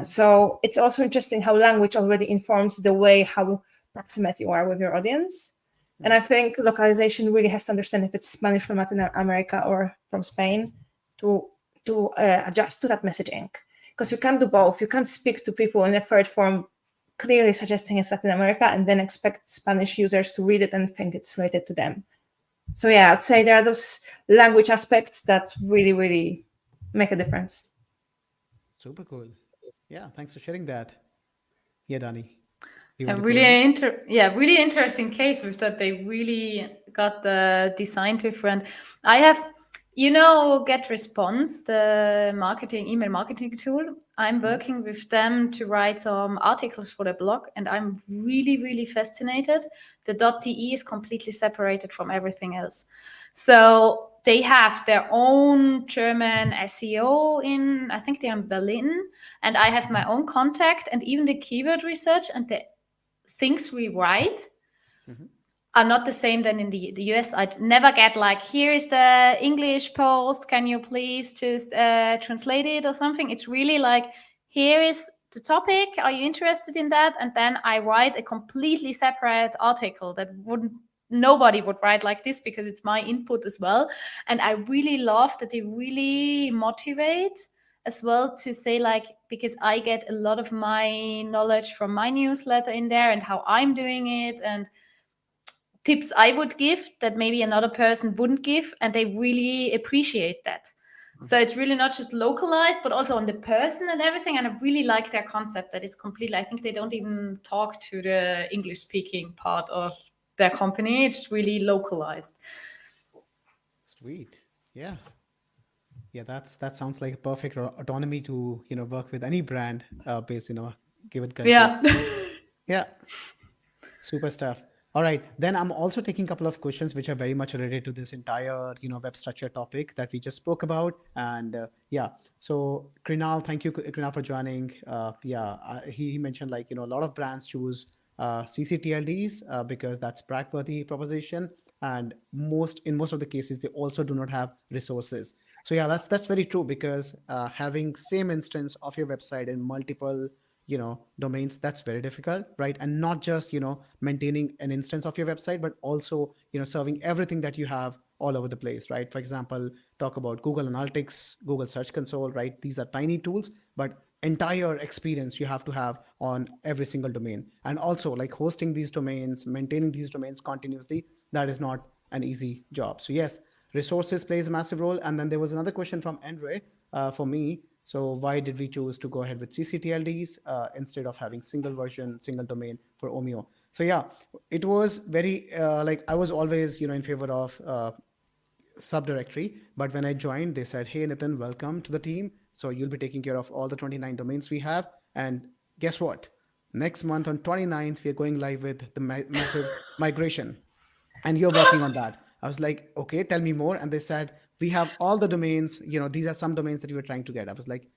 So it's also interesting how language already informs the way how proximate you are with your audience. And I think localization really has to understand if it's Spanish from Latin America or from Spain to adjust to that messaging. Because you can't do both. You can't speak to people in a third form clearly suggesting it's Latin America and then expect Spanish users to read it and think it's related to them. So yeah, I'd say there are those language aspects that really, really make a difference. Super cool. Yeah, thanks for sharing that. Yeah, Dani, you A want to go ahead? really interesting case with that. They really got the design different. I have, Get Response, the email marketing tool. I'm Mhm. working with them to write some articles for their blog, and I'm really, really fascinated. The .de is completely separated from everything else. So they have their own German SEO I think they're in Berlin, and I have my own contact and even the keyword research and the things we write Mhm. are not the same than in the US. I'd never get like, here is the English post. Can you please just translate it or something? It's really like, here is the topic. Are you interested in that? And then I write a completely separate article that nobody would write like this because it's my input as well. And I really love that they really motivate as well to say like, because I get a lot of my knowledge from my newsletter in there and how I'm doing it and tips I would give that maybe another person wouldn't give, and they really appreciate that. So Mhm. it's really not just localized, but also on the person and everything. And I really like their concept that it's completely, I think they don't even talk to the English speaking part of their company. It's really localized. Sweet. Yeah. Yeah, that sounds like a perfect autonomy to, work with any brand based, given country. Yeah. Yeah, super stuff. All right, then I'm also taking a couple of questions which are very much related to this entire, web structure topic that we just spoke about. And yeah, so Krinal, thank you, Krinal, for joining. Yeah, he mentioned like, a lot of brands choose CCTLDs because that's brand-worthy proposition, and in most of the cases they also do not have resources. So yeah, that's very true because having same instance of your website in multiple domains, that's very difficult, right? And not just maintaining an instance of your website, but also serving everything that you have all over the place, right? For example, talk about Google Analytics, Google Search Console, right? These are tiny tools, but entire experience you have to have on every single domain. And also like hosting these domains, maintaining these domains continuously, that is not an easy job. So yes, resources plays a massive role. And then there was another question from Andre for me. So why did we choose to go ahead with CCTLDs instead of having single version, single domain for Omeo? So yeah, it was very like I was always in favor of subdirectory, but when I joined, they said, "Hey Nathan, welcome to the team. So you'll be taking care of all the 29 domains we have." And guess what? Next month on 29th, we are going live with the massive migration, and you're working on that. I was like, okay, tell me more. And they said, we have all the domains, these are some domains that we were trying to get. I was like,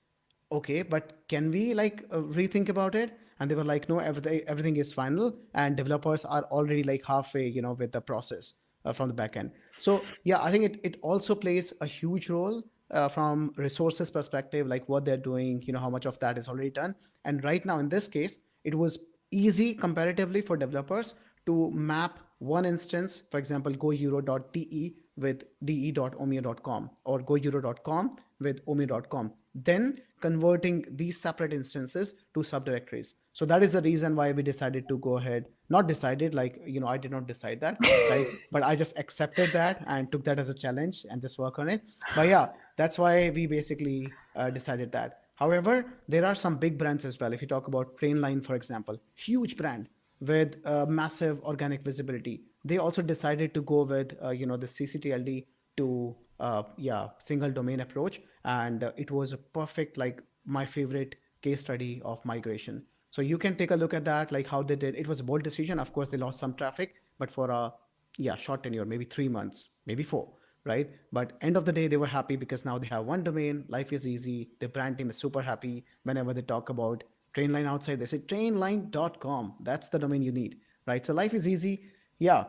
okay, but can we like rethink about it? And they were like, no, everything is final, and developers are already like halfway with the process from the back end. So yeah, I think it also plays a huge role from resources perspective, like what they're doing, how much of that is already done. And right now in this case, it was easy comparatively for developers to map one instance, for example, goeuro.de with de.omeo.com or goeuro.com with omeo.com, then converting these separate instances to subdirectories. So that is the reason why we decided to go ahead, not decided, like, I did not decide that, right? But I just accepted that and took that as a challenge and just work on it. But yeah, that's why we basically decided that. However, there are some big brands as well. If you talk about Trainline, for example, huge brand with massive organic visibility, they also decided to go with the CCTLD to yeah, single domain approach, and it was a perfect, like my favorite case study of migration. So you can take a look at that, like how they did. It was a bold decision. Of course, they lost some traffic, but for a yeah short tenure, maybe 3 months, maybe four, right? But end of the day, they were happy because now they have one domain. Life is easy. The brand team is super happy. Whenever they talk about Trainline outside, they say trainline.com. That's the domain you need, right? So life is easy. Yeah.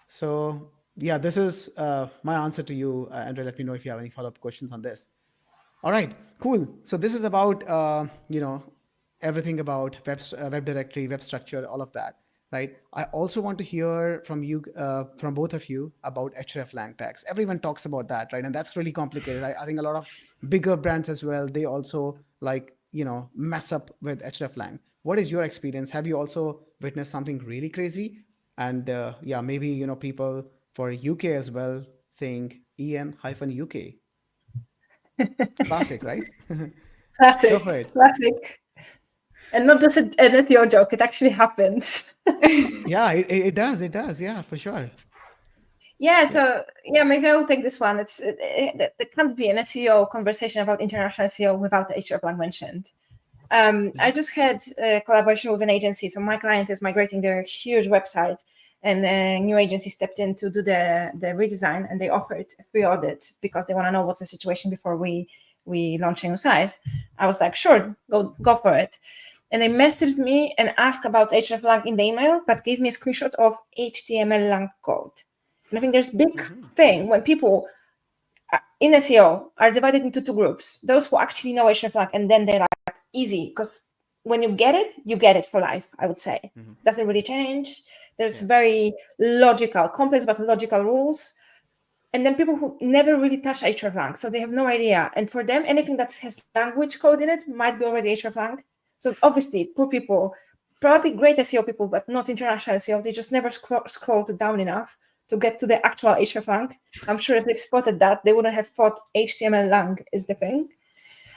So yeah, this is my answer to you, Andre. Let me know if you have any follow-up questions on this. All right, cool. So this is about everything about web directory, web structure, all of that, right? I also want to hear from you, from both of you, about hreflang tags. Everyone talks about that, right? And that's really complicated. I think a lot of bigger brands as well, they also like mess up with hreflang. What is your experience? Have you also witnessed something really crazy? And yeah, maybe people for UK as well saying en-uk. Classic, right? Go for it. Classic. And not just an SEO joke, it actually happens. Yeah, it does. It does. Yeah, for sure. Yeah, so maybe I will take this one. There can't be an SEO conversation about international SEO without the hreflang mentioned. I just had a collaboration with an agency. So my client is migrating their huge website, and a new agency stepped in to do the redesign, and they offered a free audit because they want to know what's the situation before we launch a new site. I was like, sure, go for it. And they messaged me and asked about hreflang in the email, but gave me a screenshot of HTML lang code. And I think there's a big thing when people in SEO are divided into two groups: those who actually know hreflang, and then they're like, easy, because when you get it for life, I would say. Doesn't really change. There's very logical, complex but logical rules. And then people who never really touch hreflang, so they have no idea. And for them, anything that has language code in it might be already hreflang. So obviously, poor people, probably great SEO people, but not international SEO, they just never scrolled down enough to get to the actual hreflang. I'm sure if they spotted that, they wouldn't have thought HTML lang is the thing.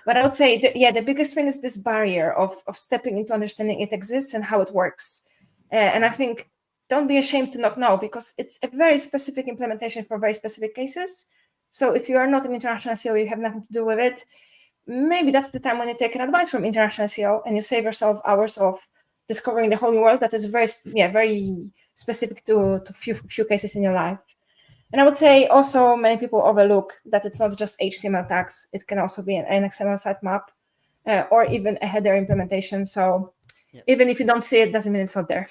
But I would say that, the biggest thing is this barrier of stepping into understanding it exists and how it works. And I think don't be ashamed to not know, because it's a very specific implementation for very specific cases. So if you are not an international SEO, you have nothing to do with it, maybe that's the time when you take an advice from international SEO and you save yourself hours of discovering the whole new world that is very specific to few cases in your life. And I would say also many people overlook that it's not just HTML tags. It can also be an XML sitemap or even a header implementation. So even if you don't see it, doesn't mean it's not there.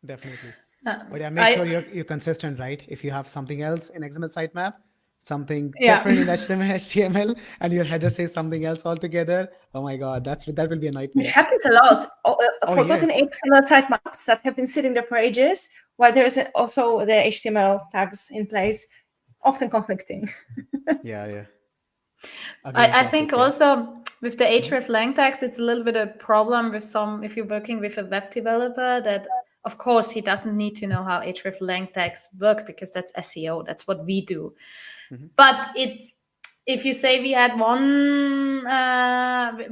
Definitely. But yeah, make sure you're consistent, right? If you have something else in XML sitemap, something different in HTML, and your header says something else altogether, oh my God, that will be a nightmare. Which happens a lot. Forgotten XML sitemaps that have been sitting there for ages, while there is also the HTML tags in place, often conflicting. Yeah. I think also with the hreflang tags, it's a little bit a problem with if you're working with a web developer, that of course he doesn't need to know how hreflang tags work, because that's SEO, that's what we do. But if you say we had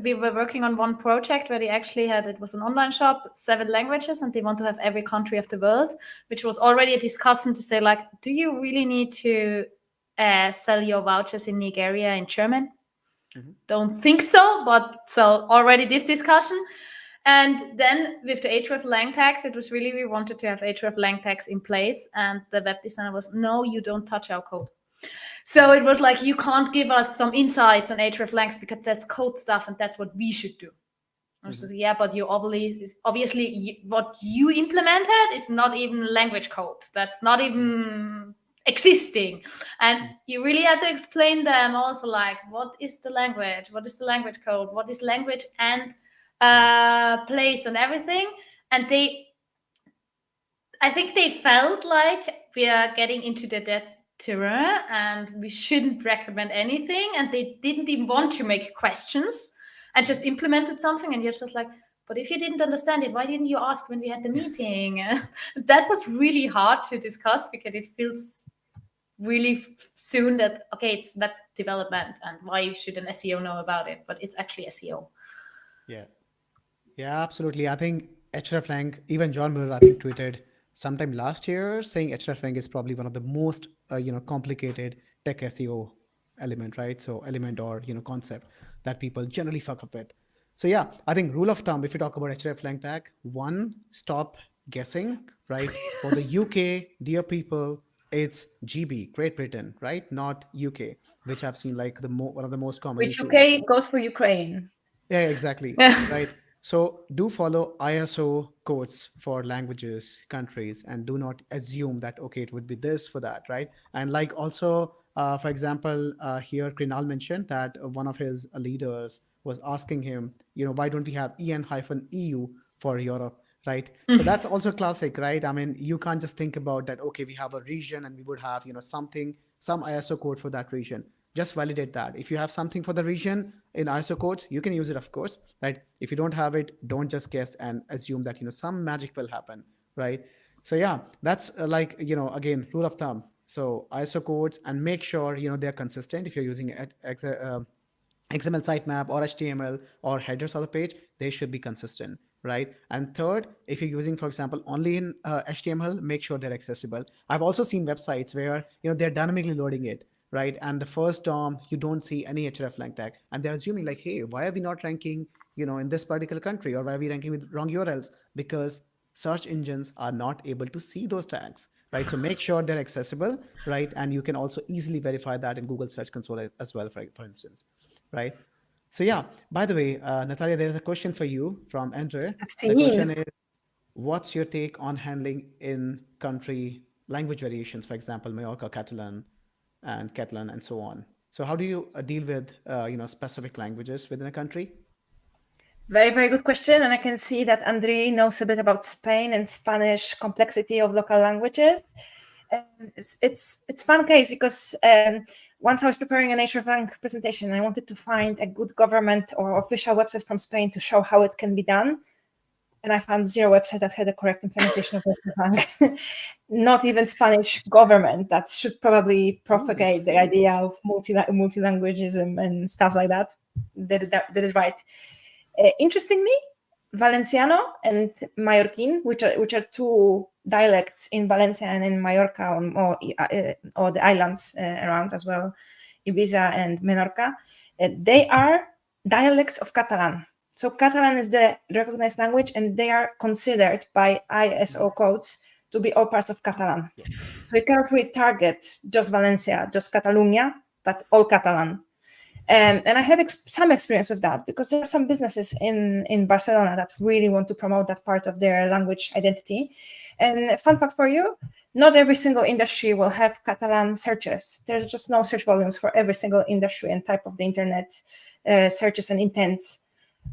we were working on one project where they actually it was an online shop, 7 languages, and they want to have every country of the world, which was already a discussion to say, like, do you really need to sell your vouchers in Nigeria in German? Don't think so, but so already this discussion. And then with the hreflang tags, it was really, we wanted to have hreflang tags in place, and the web designer was, no, you don't touch our code. So it was like, you can't give us some insights on hreflangs because that's code stuff and that's what we should do. I said, yeah, but you obviously what you implemented is not even language code. That's not even existing. And you really had to explain them also, like, what is the language? What is the language code? What is language and place and everything? And I think they felt like we are getting into the dead terrain and we shouldn't recommend anything. And they didn't even want to make questions and just implemented something. And you're just like, but if you didn't understand it, why didn't you ask when we had the meeting? That was really hard to discuss, because it feels really soon that, okay, it's web development and why should an SEO know about it? But it's actually SEO. Yeah, absolutely. I think hreflang, even John Muir, I think, tweeted sometime last year saying hreflang is probably one of the most complicated tech SEO element, right? So element or concept that people generally fuck up with. So yeah, I think rule of thumb, if you talk about hreflang tag, 1, stop guessing, right? For the UK, dear people, it's GB, Great Britain, right? Not UK, which I've seen like one of the most common. Which UK goes for Ukraine. Yeah, exactly. Right. So do follow ISO codes for languages, countries, and do not assume that, okay, it would be this for that, right? And like also, for example, here Krinal mentioned that one of his leaders was asking him, why don't we have EN-EU for Europe, right? So that's also classic, right? I mean, you can't just think about that, okay, we have a region and we would have, some ISO code for that region. Just validate that. If you have something for the region in ISO codes, you can use it, of course, right? If you don't have it, don't just guess and assume that, some magic will happen, right? So yeah, that's again, rule of thumb. So ISO codes, and make sure they're consistent. If you're using XML sitemap or HTML or headers of the page, they should be consistent, right? And third, if you're using, for example, only in HTML, make sure they're accessible. I've also seen websites where they're dynamically loading it, right? And the first DOM, you don't see any hreflang tag, and they're assuming like, hey, why are we not ranking, in this particular country, or why are we ranking with wrong URLs? Because search engines are not able to see those tags, right? So make sure they're accessible, right? And you can also easily verify that in Google Search Console as well, for instance, right? So yeah, by the way, Natalia, there's a question for you from Andrew. I've The question seen. is, what's your take on handling in country language variations, for example, Mallorca, Catalan, and so on? So how do you deal with, specific languages within a country? Very, very good question. And I can see that Andre knows a bit about Spain and Spanish complexity of local languages. It's fun case because once I was preparing a Nature Bank presentation, I wanted to find a good government or official website from Spain to show how it can be done. And I found zero websites that had a correct implementation of Nature Bank. Not even Spanish government that should probably Ooh. propagate the idea of multilanguagism and stuff like that. Did it right. Interestingly, Valenciano and Mallorquin, which are two dialects in Valencia and in Mallorca, or the islands around as well, Ibiza and Menorca, they are dialects of Catalan. So Catalan is the recognized language, and they are considered by ISO codes to be all parts of Catalan. Yeah. So you cannot really target just Valencia, just Catalunya, but all Catalan. And I have some experience with that because there are some businesses in Barcelona that really want to promote that part of their language identity. And fun fact for you, not every single industry will have Catalan searches. There's just no search volumes for every single industry and type of the internet searches and intents.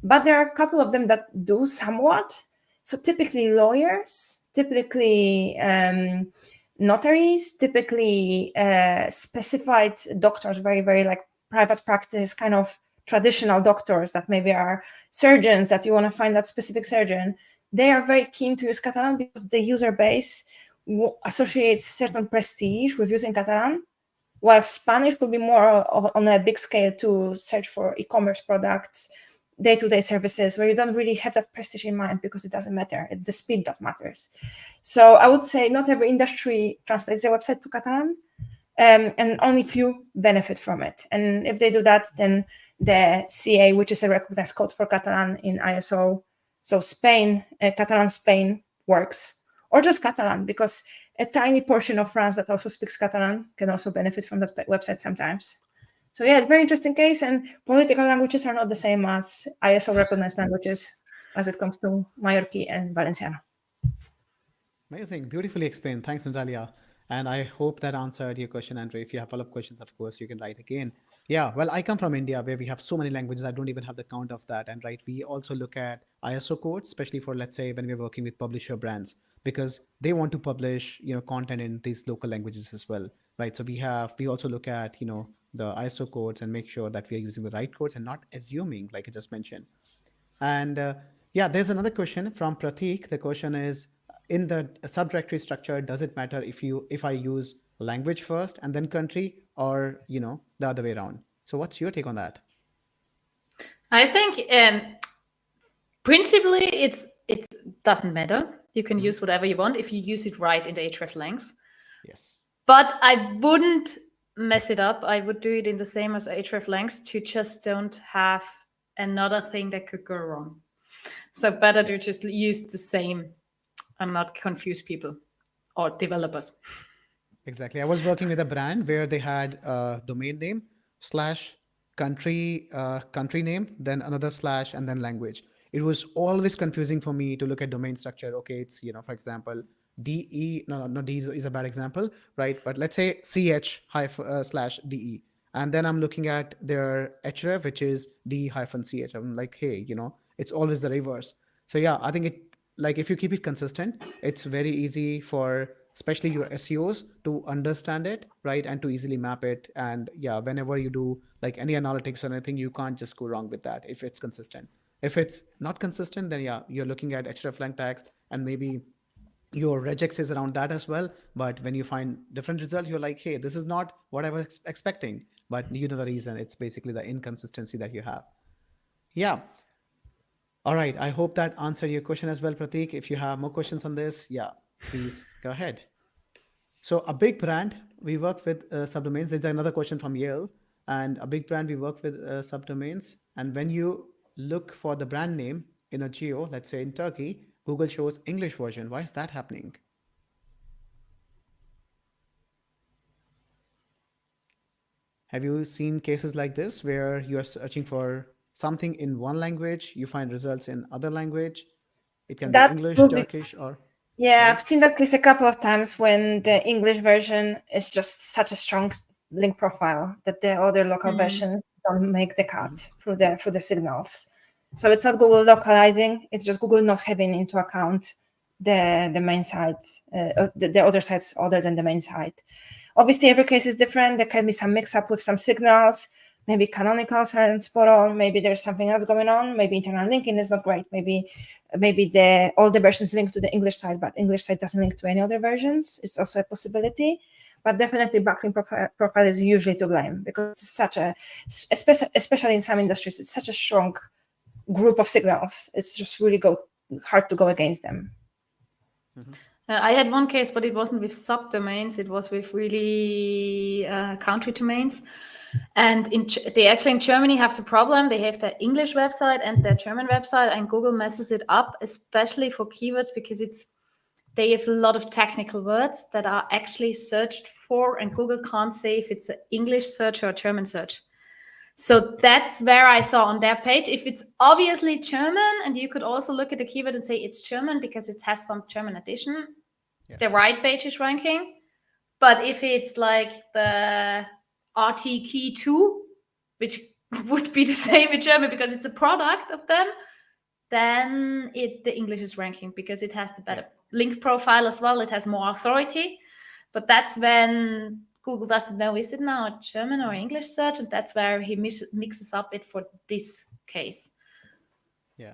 But there are a couple of them that do somewhat. So typically lawyers, typically notaries, typically specified doctors, very, very like private practice, kind of traditional doctors that maybe are surgeons that you want to find that specific surgeon. They are very keen to use Catalan because the user base associates certain prestige with using Catalan, while Spanish would be more on a big scale to search for e-commerce products, day-to-day services, where you don't really have that prestige in mind because it doesn't matter. It's the speed that matters. So I would say not every industry translates their website to Catalan, and only few benefit from it. And if they do that, then the CA, which is a recognized code for Catalan in ISO, so Spain, Catalan Spain works, or just Catalan, because a tiny portion of France that also speaks Catalan can also benefit from that website sometimes. So yeah, it's a very interesting case, and political languages are not the same as ISO recognized languages as it comes to Mallorquin and Valenciano. Amazing. Beautifully explained. Thanks, Natalia. And I hope that answered your question, Andre. If you have follow-up questions, of course, you can write again. Yeah, well, I come from India where we have so many languages. I don't even have the count of that. And right, we also look at ISO codes, especially for, let's say, when we're working with publisher brands, because they want to publish, content in these local languages as well, right? So we also look at, the ISO codes and make sure that we are using the right codes and not assuming, like I just mentioned. And yeah, there's another question from Pratik. The question is, in the subdirectory structure, does it matter if I use language first and then country, or the other way around? So what's your take on that? I think principally it doesn't matter. You can use whatever you want if you use it right in the hreflangs. Yes. But I wouldn't mess it up. I would do it in the same as hreflangs to just don't have another thing that could go wrong. So better to just use the same and not confuse people or developers. Exactly. I was working with a brand where they had a domain name slash country name, then another slash, and then language. It was always confusing for me to look at domain structure. Okay, it's, for example, DE, no, D is a bad example, right? But let's say CH slash DE. And then I'm looking at their href, which is D hyphen CH. I'm like, hey, it's always the reverse. So yeah, I think if you keep it consistent, it's very easy for especially your SEOs to understand it, right? And to easily map it. And yeah, whenever you do like any analytics or anything, you can't just go wrong with that if it's consistent. If it's not consistent, then yeah, you're looking at hreflang tags and maybe your regex is around that as well. But when you find different results, you're like, hey, this is not what I was expecting. But you know the reason. It's basically the inconsistency that you have. Yeah. All right. I hope that answered your question as well, Pratik. If you have more questions on this, yeah, please go ahead. So a big brand, we work with subdomains. There's another question from Yale. And a big brand, we work with subdomains. And when you look for the brand name in a geo, let's say in Turkey, Google shows English version. Why is that happening? Have you seen cases like this where you are searching for something in one language, you find results in other language? It can be That English, will be, Turkish, or yeah, sorry. I've seen that case a couple of times when the English version is just such a strong link profile that the other local version don't make the cut through the signals. So it's not Google localizing; it's just Google not having into account the main site, the other sites other than the main site. Obviously, every case is different. There can be some mix up with some signals. Maybe canonicals aren't spot on. Maybe there's something else going on. Maybe internal linking is not great. Maybe all the versions link to the English side, but English side doesn't link to any other versions. It's also a possibility. But definitely backlink profile is usually to blame because it's such a, especially in some industries, it's such a strong group of signals. It's just really hard to go against them. I had one case, but it wasn't with subdomains. It was with really country domains. And they actually in Germany have the problem. They have their English website and their German website, and Google messes it up, especially for keywords, because they have a lot of technical words that are actually searched for, and Google can't say if it's an English search or a German search. So that's where I saw on their page, if it's obviously German, and you could also look at the keyword and say it's German because it has some German addition, the right page is ranking. But if it's like the RT key 2, which would be the same in German because it's a product of them, then the English is ranking because it has the better link profile as well. It has more authority. But that's when Google doesn't know, is it now a German or English search? And that's where he mixes up it for this case. Yeah.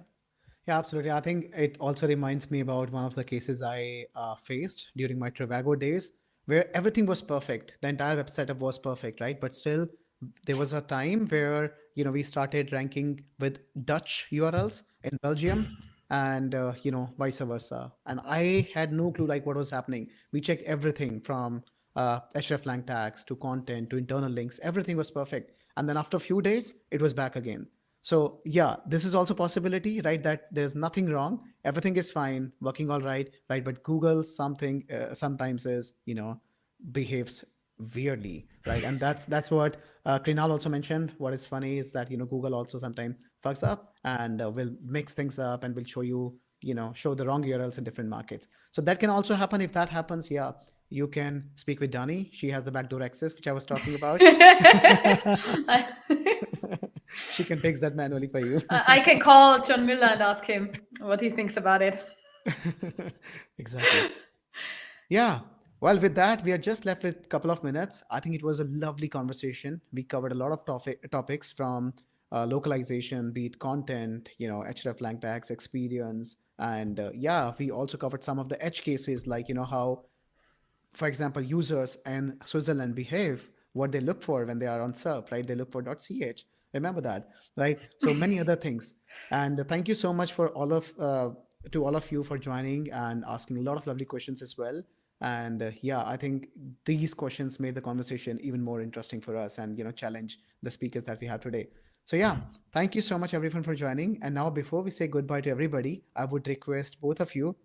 Yeah, absolutely. I think it also reminds me about one of the cases I faced during my Trivago days where everything was perfect. The entire web setup was perfect, right? But still, there was a time where, we started ranking with Dutch URLs in Belgium and, vice versa. And I had no clue like what was happening. We checked everything from hreflang tags to content to internal links. Everything was perfect. And then after a few days, it was back again. So yeah, this is also possibility, right? That there's nothing wrong, everything is fine, working all right, right? But Google sometimes is, behaves weirdly, right? And that's what Krinal also mentioned. What is funny is that Google also sometimes fucks up and will mix things up and will show the wrong URLs in different markets. So that can also happen. If that happens, yeah, you can speak with Dani. She has the backdoor access, which I was talking about. She can fix that manually for you. I can call John Miller and ask him what he thinks about it. Exactly. Yeah. Well, with that, we are just left with a couple of minutes. I think it was a lovely conversation. We covered a lot of topics from localization, be it content, hreflang tags, experience. And we also covered some of the edge cases, like, how, for example, users in Switzerland behave, what they look for when they are on SERP, right? They look for .ch. Remember that, right? So many other things. And thank you so much for to all of you for joining and asking a lot of lovely questions as well. And I think these questions made the conversation even more interesting for us and, challenge the speakers that we have today. So thank you so much everyone for joining. And now before we say goodbye to everybody, I would request both of you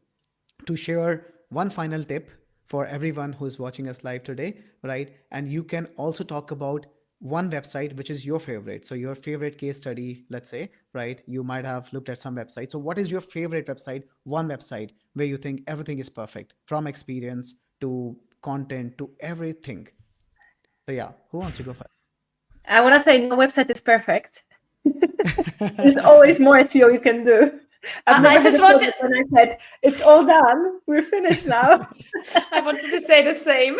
to share one final tip for everyone who's watching us live today, right? And you can also talk about one website which is your favorite. So your favorite case study, let's say, right? You might have looked at some websites. So what is your favorite website, one website where you think everything is perfect, from experience to content to everything? So who wants to go first? I want to say no website is perfect. There's always more SEO you can do. I just wanted when I said it's all done, we're finished now. I wanted to say the same.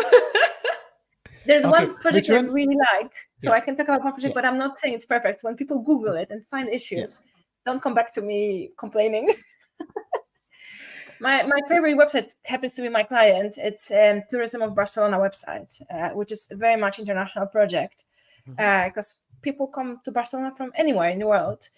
There's one project I really like, so I can talk about one project, but I'm not saying it's perfect. So when people Google it and find issues, don't come back to me complaining. My favorite website happens to be my client. It's Tourism of Barcelona website, which is a very much international project because people come to Barcelona from anywhere in the world.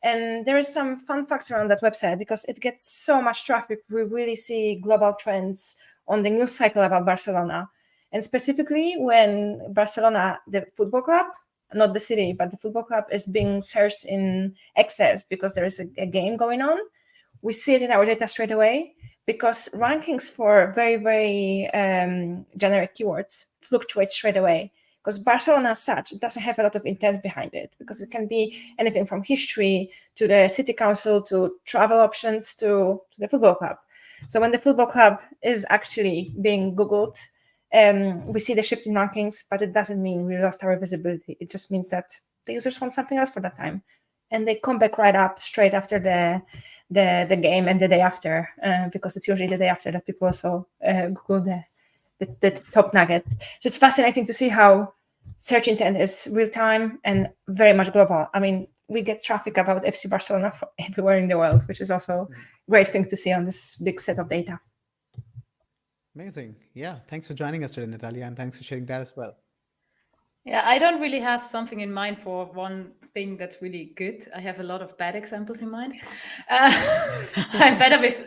And there is some fun facts around that website because it gets so much traffic. We really see global trends on the news cycle about Barcelona. And specifically when Barcelona, the football club, not the city, but the football club is being searched in excess because there is a game going on, we see it in our data straight away because rankings for very, very generic keywords fluctuate straight away. Because Barcelona as such doesn't have a lot of intent behind it, because it can be anything from history to the city council to travel options to the football club. So when the football club is actually being Googled, we see the shift in rankings, but it doesn't mean we lost our visibility. It just means that the users want something else for that time, and they come back right up straight after the game and the day after, because it's usually the day after that people also Google the top nuggets. So it's fascinating to see how search intent is real time and very much global. I mean, we get traffic about FC Barcelona from everywhere in the world, which is also a great thing to see on this big set of data. Amazing. Yeah. Thanks for joining us today, Natalia, and thanks for sharing that as well. Yeah, I don't really have something in mind for one thing that's really good. I have a lot of bad examples in mind. I'm better with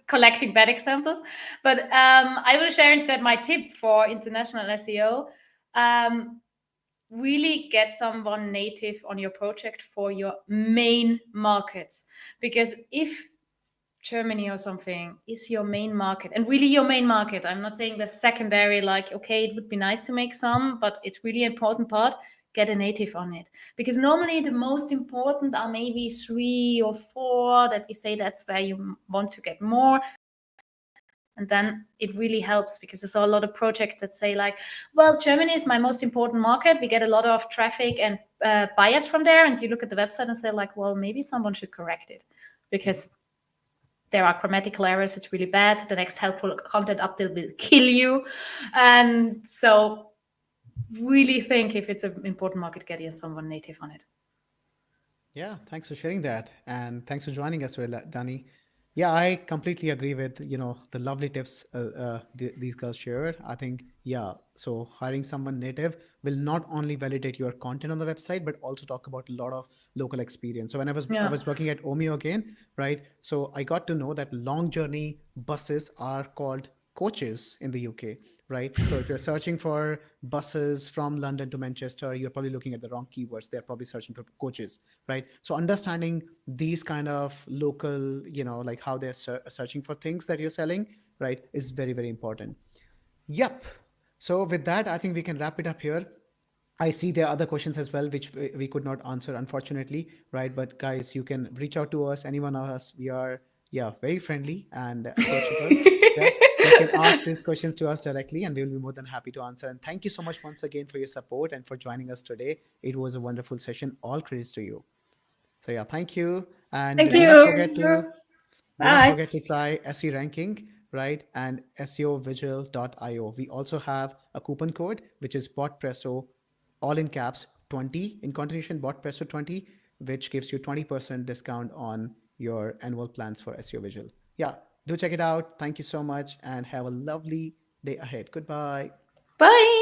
collecting bad examples. But I will share instead my tip for international SEO. Really get someone native on your project for your main markets. Because if Germany or something is your main market, and really your main market, I'm not saying the secondary, like, okay, it would be nice to make some, but it's really an important part, get a native on it. Because normally the most important are maybe 3 or 4 that you say that's where you want to get more. And then it really helps, because there's a lot of projects that say like, well, Germany is my most important market. We get a lot of traffic and buyers from there. And you look at the website and say like, well, maybe someone should correct it, because there are grammatical errors. It's really bad. The next helpful content update will kill you. And so really think if it's an important market, get you someone native on it. Yeah, thanks for sharing that. And thanks for joining us, Dani. Yeah, I completely agree with, the lovely tips these girls shared. I think, yeah, so hiring someone native will not only validate your content on the website, but also talk about a lot of local experience. So when I was working at Omeo again, right? So I got to know that long journey buses are called coaches in the UK, right? So if you're searching for buses from London to Manchester, you're probably looking at the wrong keywords. They're probably searching for coaches, right? So understanding these kind of local, like how they're searching for things that you're selling, right, is very, very important. Yep. So with that, I think we can wrap it up here. I see there are other questions as well, which we could not answer, unfortunately, right? But guys, you can reach out to us, anyone of us. We are, yeah, very friendly and approachable. Yeah, you can ask these questions to us directly, and we will be more than happy to answer. And thank you so much once again for your support and for joining us today. It was a wonderful session. All credits to you. So yeah, thank you. And Thank do you. not forget to Bye. try SE ranking, right? And SEOvigil.io. We also have a coupon code, which is BotPresso, all in caps, 20 in continuation, BotPresso 20, which gives you 20% discount on your annual plans for SEO Vigil. Yeah, do check it out. Thank you so much and have a lovely day ahead. Goodbye. Bye.